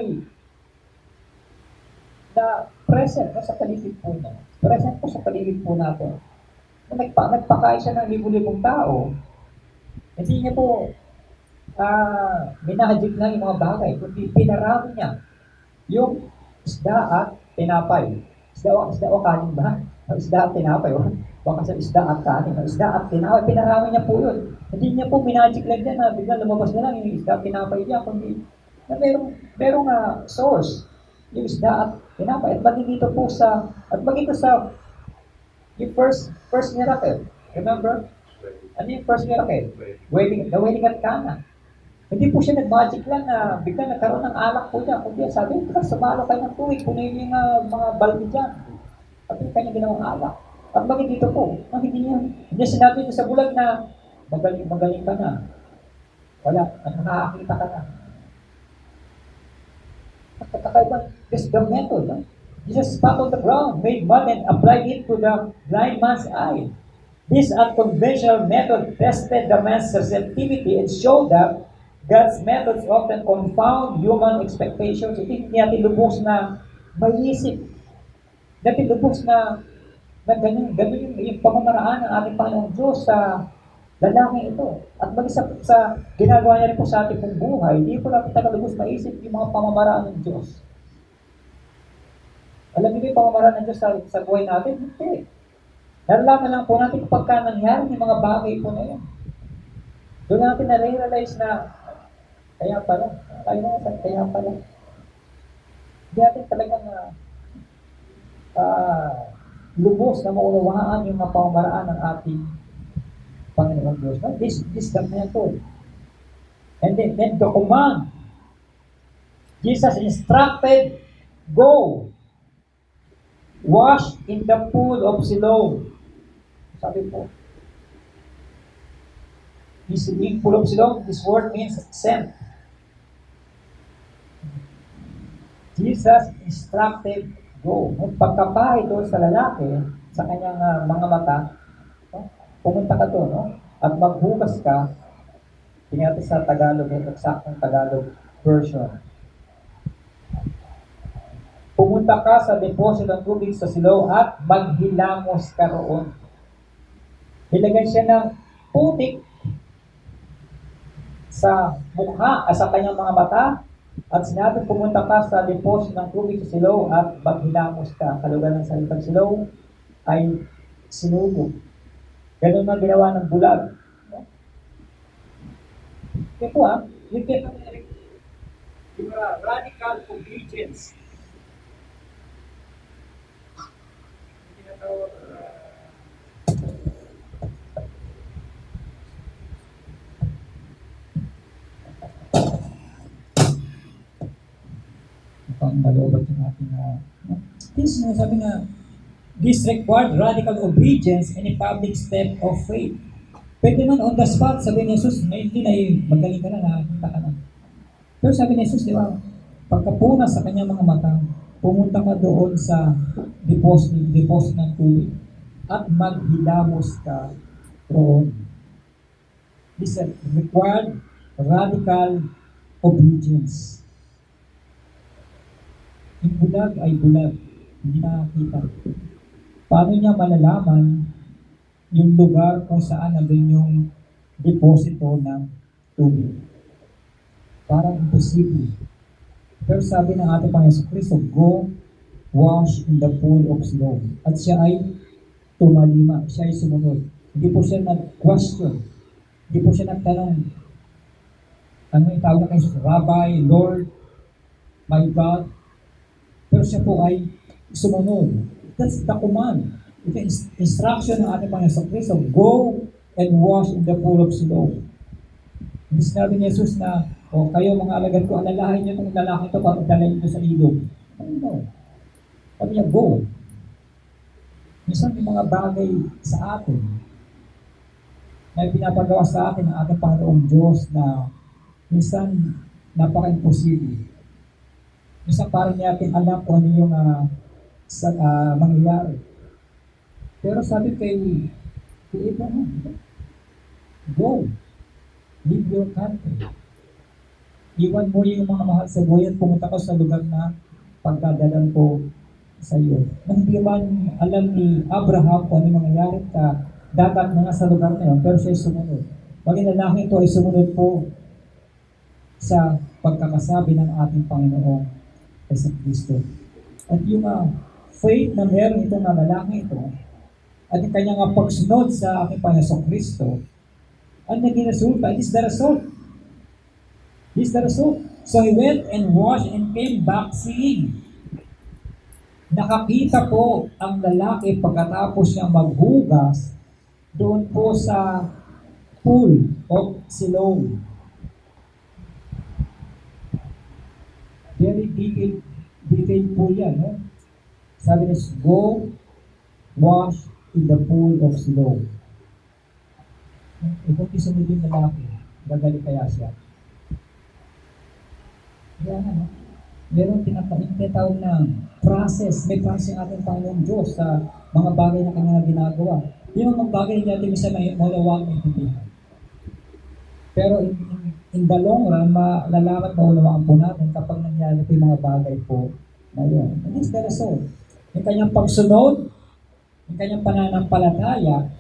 na present sa paligid po niya. Present po sa paligid po natin. Nagpakain siya ng libo-libong tao, hindi niya po minahagik lang yung mga bagay, kundi pinarami niya yung isda at tinapay. Isda o kanin ba? Isda at tinapay. Baka sa isda at kanin. Isda at tinapay, pinarami niya po yun. Hindi niya po minahagik lang yan na bigla lumabas na lang yung isda at tinapay niya, kundi na merong source yung isda at tinapay. At maging dito po at maging sa yung first miracle. Remember? Ano yung first miracle? The wedding at Cana. Hindi po siya nag-magic lang na bigla nagkaroon ng alak po niya. Kundi sabi, sumalo kayo ng tuwig, punin yung mga balde dyan. At yung kanya ginawang alak. At maging dito po, hindi sinabi niya sa bulag na magaling ka na. Wala, nakakakita ka na. At kakaiba, this is the method. No? Jesus spat on the ground, made mud, and applied it to the blind man's eye. This unconventional method tested the man's sensitivity and showed that God's methods often confound human expectations. Hindi natin lubos na maiisip. Natin lubos na ganun yung pamamaraan ng ating Panginoong Diyos sa lalaking ito. At maging sa ginagawa niya rin po sa ating pong buhay, hindi po natin tagalubos maisip yung mga pamamaraan ng Diyos. Alam niyo yung pamamaraan ng Diyos sa buhay natin? Hindi. Nalalaman lang po natin kapag nangyari yung mga bagay po na yan. Doon natin na-realize na kaya pala. Hindi natin talagang lubos na maunawaan yung mga pamamaraan ng ating Panginoon Diyos. No? This the method. And then the command. Jesus instructed, go. Wash in the pool of Siloam. Sabi po. In pool of Siloam, this word means sent. Jesus instructed, go. Pagkapahay doon sa lalaki, sa kanyang mga mata, no? Pumunta ka doon, no? At maghugas ka, tingnan natin sa Tagalog, eksaktong Tagalog version. Pumunta ka sa deposit ng tubig sa Siloam at maghilamos ka roon. Nilagay siya ng putik sa mukha, sa kanyang mga mata, at sinabi, pumunta ka sa deposit ng tubig sa Siloam at maghilamos ka. Kalugan ng salitang Siloam ay sinugo. Ganun na ginawa ng bulag. Kaya po you get yung radical obedience. Ang naloobat yung ating this required radical obedience and a public step of faith. Pwede man on the spot, sabi ni Jesus, hindi na magaling ka na, nakakita ka na. Pero sabi ni Jesus, di ba, pagkapunas sa kanyang mga mata, pumunta ka doon sa deposit ng tubig at maghilamos ka roon. This required radical obedience. Yung bulag ay bulag, hindi nakakita. Paano niya malalaman yung lugar kung saan nandun yung deposito ng tubig? Parang imposible. Pero sabi ng ating Panginoon Kristo, go wash in the pool of Siloam. At siya ay tumalima, siya ay sumunod. Hindi po siya nag-question. Hindi po siya nagtanong, ano yung tawag na kay Jesus? Rabbi, Lord, my God. Pero siya po ay sumunod. That's the command. Ito yung instruction ng ating Panginoon Kristo. Go and wash in the pool of Siloam. Hindi sinabi ni Jesus na, kayo mga alagad ko, alalahain niyo itong lalaki ito para dalhin niyo sa ilog. No. Sabi niya, go. Minsan may mga bagay sa atin na pinapagawa sa atin ng ating Panginoong Diyos na minsan napaka-imposible. Minsan parang natin alam kung ano yung mangyayari. Pero sabi kay Abraham, go. Leave your country. Iwan mo yung mga mahal sa buhay at pumunta ka sa lugar na pagdadalan ko sa iyo. Nang hindi man alam ni Abraham kung ano mangyayari ka, dapat na nga sa lugar na yun, pero siya ay sumunod. Maging lalaki ito ay sumunod po sa pagkakasabi ng ating Panginoong Yesu Kristo. At yung faith na meron itong lalaki ito, at yung kanyang pagsunod sa ating Panginoong Kristo, ang naging resulta, it is the result. This is the result. So he went and washed and came back seeing. Nakakita po ang lalaki pagkatapos niyang maghugas doon po sa pool of Siloam. Very detailed po yan. No? Sabi niya, go wash in the pool of Siloam. Kung isunod yung lalaki, gagali kaya siya. Kaya nga, meron tinatawag na process, may process yung ating Panginoong Diyos sa mga bagay na kanyang ginagawa. Yung mga bagay na natin minsan may malawang intindihan. Pero in the long run, malalaman maunawaan po natin kapag nangyari po yung mga bagay po na yun. And it's the result. Yung kanyang pagsunod, yung kanyang pananampalataya,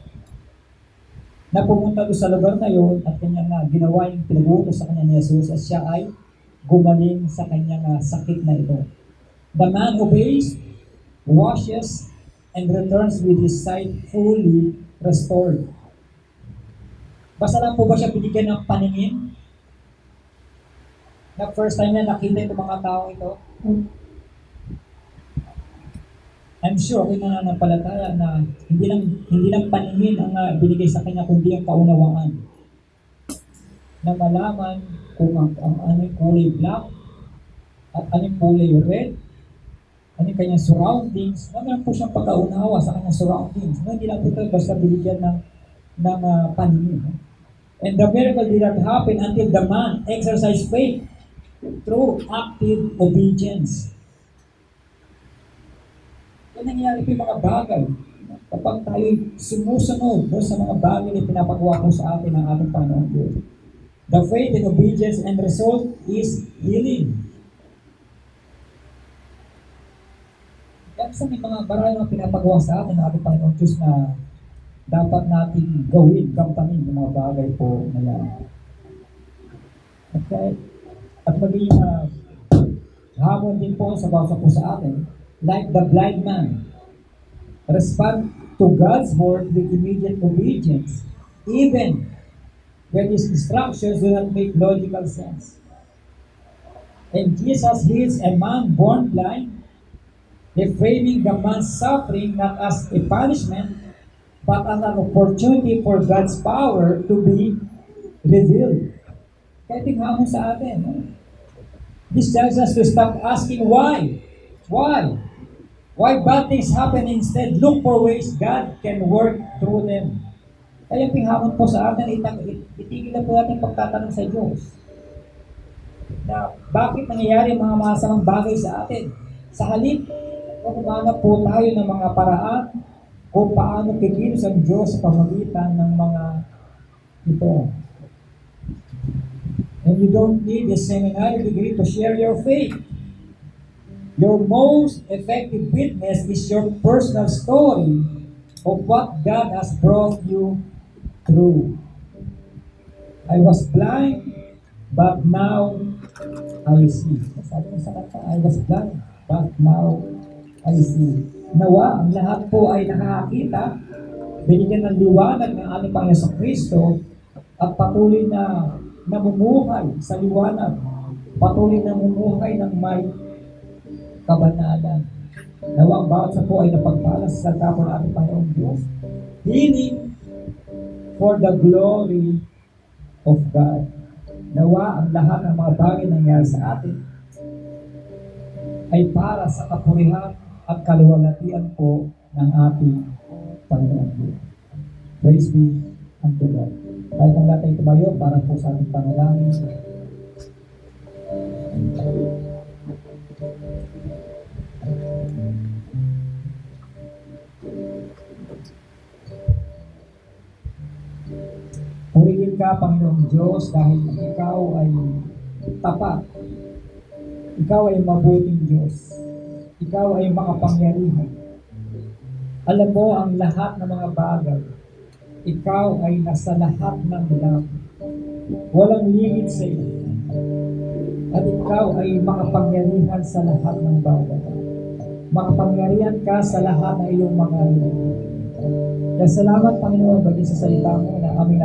na pumunta doon sa lugar na yun at kanyang ginawa yung pinag-uutos sa kanya ni Jesus at siya ay gumaling sa kanyang sakit na ito. The man obeys, washes, and returns with his sight fully restored. Basta lang po ba siya binigyan ng paningin? Na first time na nakita itong mga tao ito? I'm sure ako'y nananampalataya na hindi lang paningin ang binigay sa kanya, kundi ang kaunawaan. Na malaman kung ang anong kulay black at anong kulay red, anong kanyang surroundings, naman po siyang pagkaunawa sa kanyang surroundings. No, hindi lang po ito basta binigyan ng paningin. No? And the miracle did not happen until the man exercised faith through active obedience. Kaya nangyayari po yung mga bagay. Kapag tayo sumusunod sa mga bagay na pinapagawa po sa atin ng ating Panginoon Diyos. The faith and obedience and result is healing. Kaya sa may mga baray na pinapagawa sa atin ng ating Panginoon Diyos na dapat natin gawin, gampanin yung mga bagay po na yan. At maging hamon din po sa bawat po sa atin, like the blind man, respond to God's word with immediate obedience, even when his instructions do not make logical sense. And Jesus heals a man born blind, reframing the man's suffering not as a punishment, but as an opportunity for God's power to be revealed. Kaya tingnan mo sa atin. No? This tells us to stop asking why. Why? Why bad things happen, instead look for ways God can work through them. Kaya pinghamon po sa atin, itigil na po natin pagtatanong sa Diyos. Na bakit nangyayari mga masamang bagay sa atin? Sa halip, kumahanap po tayo ng mga paraan kung paano kikilos ang Diyos sa pamagitan ng mga ito. And you don't need a seminary degree to share your faith. Your most effective witness is your personal story of what God has brought you through. I was blind, but now I see. Sabi mo sa kanta, I was blind, but now I see. Nawa, ang lahat po ay nakakita, binigyan ng liwanag ng ating Panginoon Kristo at patuloy na namumuhay sa liwanag, patuloy na namumuhay ng may kabanalan. Nawa ang bawat sa po ay napagpala sa salita po ng ating Panginoong Diyos, healing for the glory of God. Nawa ang lahat ng mga bagay na nangyari sa atin ay para sa kapurihan at kaluwalhatian po ng ating Panginoon Diyos. Praise be unto God. Tayo kang lahat ay tumayo para po sa ating panalangin. Purihin ka, Panginoong Diyos, dahil ikaw ay tapat. Ikaw ay mabuting Diyos. Ikaw ay makapangyarihan. Alam mo ang lahat ng mga bagay. Ikaw ay nasa lahat ng lahat. Walang limit sa iyo. At ikaw ay makapangyarihan sa lahat ng bagay. Makapangyarihan ka sa lahat ng iyong mga limit. Kaya salamat, Panginoon, bagay sa salita mo na aming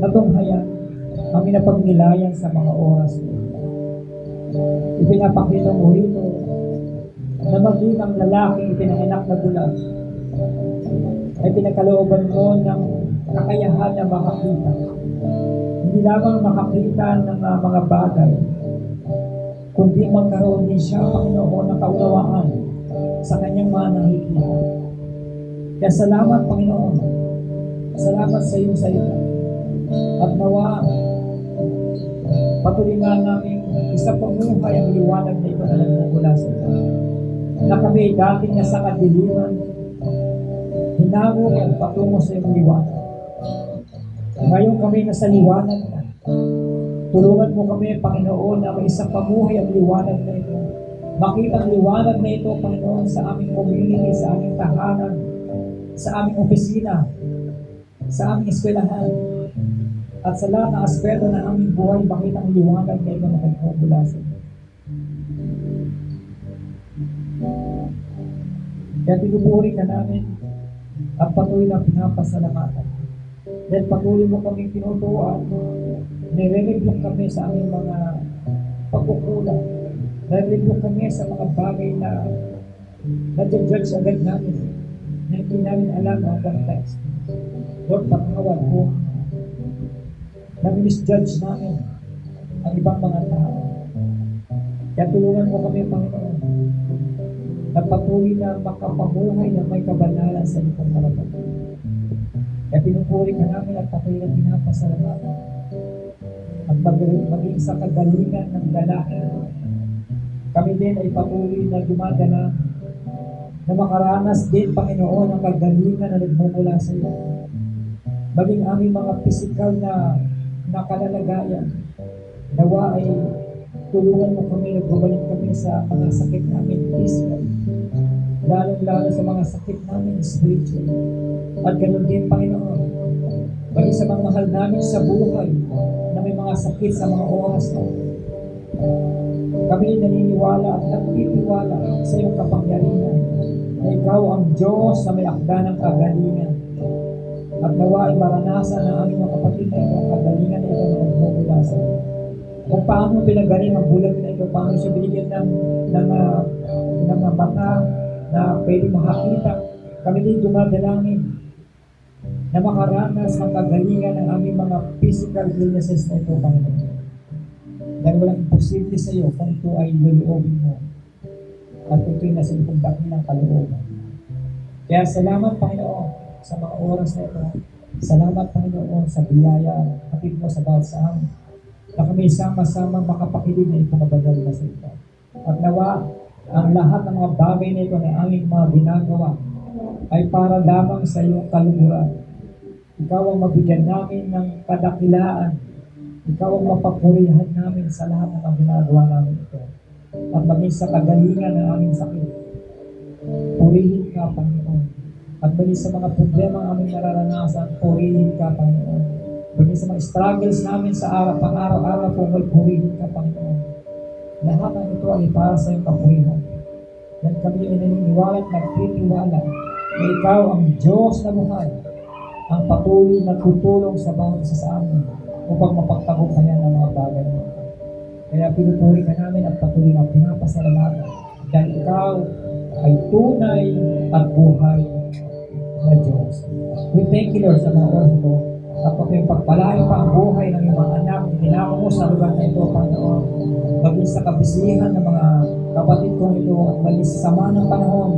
natunghayan, aming napagnilayan sa mga oras mo. Ipinapakita mo rito na maging ang lalaking ipinanganak na bulag ay pinagkalooban mo ng kakayahan na makakita. Hindi lamang makakita ng mga bagay, kundi magkaroon din siya, Panginoon, ng kaunawaan sa kanyang mga nakikita. Kaya salamat, Panginoon. Salamat sa iyong salita. At nawa, patuloy nga namin isa pamuhay ang liwanag na ito na nagmumula sa ito. Na kami dati na sa kadiliman, hinango at patungo sa iyong liwanag. Ngayon kami nasa liwanag na. Tulungan mo kami, Panginoon, na may isang pamuhay ang liwanag na ito. Makita ang liwanag na ito, Panginoon, sa aming community, sa aming tahanan, sa aming opisina, sa aming eskwelahan, at sa lahat ng aspeto ng aming buhay, makita ang liwanag na ito na nagmumula sa iyo. Kaya pinupuri ka namin at patuloy na pinapasalamatan. Dahil patuloy mo kaming tinutuan, nire-review kami sa aming mga pagkukulang. Nire-review kami sa mga bagay na nadjudge agad namin na hindi namin alam ang context. Lord, patawad po na misjudge namin ang ibang mga tao. Kaya tulungan mo kami, Panginoon, na patuloy na makapamuhay na may kabanalan sa iyong karapatan. Kaya pinupuri ka namin at patuloy na pinapasalamatan at maging sa kagalingan ng lalaki. Kami din ay patuloy na dumadala na makaranas din, Panginoon, ang kagalingan na nagmumula sa iyo. Maging aming mga pisikal na kalalagayan. Nawa ay tulungan mo kami, nagbabalik kami sa mga sakit namin physical. Lalo-lalo sa mga sakit namin spiritual. At ganoon din, Panginoon, maging sa mga mahal namin sa buhay na may mga sakit sa mga oras na kami naniniwala at nagtitiwala sa iyong kapangyarihan na ikaw ang Diyos na may akda ng kagalingan. At nawa ay maranasan ng aming mga kapatid na ito ang kagalingan na ito na nagmumula sa iyo. Kung paano pinagaling ang bulag na ito, paano siya binigyan ng mata na pwede makakita, kami din dumadalangin na makaranas ng kagalingan ng aming mga physical illnesses na ito, Panginoon. Dahil walang imposible sa iyo kung ito ay luluobin mo at ito'y nasa ikong dakilang kalooban. Kaya salamat, Panginoon, sa mga oras na ito. Salamat, Panginoon, sa biyaya hatid mo sa bawat sa amin na kami sama-sama makapakilig na ipumabadal na sa ito. At nawa, ang lahat ng mga bagay na ito na aming mga ginagawa ay para lamang sa iyong kaluluran. Ikaw ang mabigyan namin ng kadakilaan. Ikaw ang mapapurihan namin sa lahat ng ginagawa namin ito. At maging sa kagalingan ng aming sakit. Purihin ka, Panginoon. At maging sa mga problema ang aming nararanasan, purihin ka, Panginoon. Maging sa mga struggles namin sa pang-araw-araw po, may purihin ka, Panginoon. Lahat ng ito ay para sa iyong kapurihan. Yan kami ay naniniwala at nagtitiwala na ikaw ang Diyos na buhay, ang patuloy na tutulong sa bawat isa sa amin upang mapagtagumpayan ang mga bagay mo. Kaya pinupuri ka namin at patuloy na pinapasalamatan dahil ikaw ay tunay at buhay na Diyos. We thank you, Lord, sa mga oras ito. Tapos yung pagpalain pa ang buhay ng iyong mga anak, itinako mo sa lugar na ito, Panginoon. Maging sa kabisihan ng mga kapatid kong ito at maging sa sama ng panahon.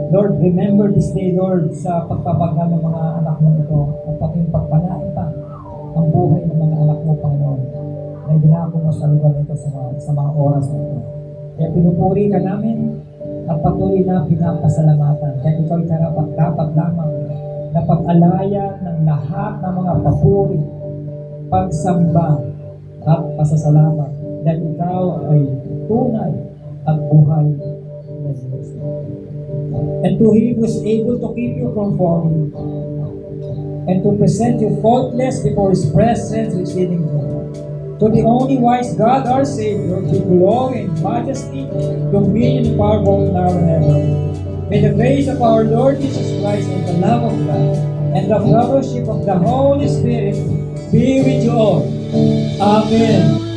Lord, remember this day, Lord, sa pagpapagal ng mga anak mo ito. At pati yung pagpalain pa ang buhay ng mga anak mo, Panginoon. Na itinako mo sa lugar na ito sa mga oras na ito. Kaya pinupuri ka namin at patuloy na pinapasalamatan. Kaya ikaw ay karapat-dapat lamang na pag-alaya ng lahat ng mga papuri, pagsamba at pasasalamat. Dahil ikaw ay tunay at buhay na Diyos. And to Him who is able to keep you from falling and to present you faultless before His presence with exceeding joy. To the only wise God, our Savior, be glory and majesty, dominion and power both now and ever. May the grace of our Lord Jesus Christ and the love of God and the fellowship of the Holy Spirit be with you all. Amen.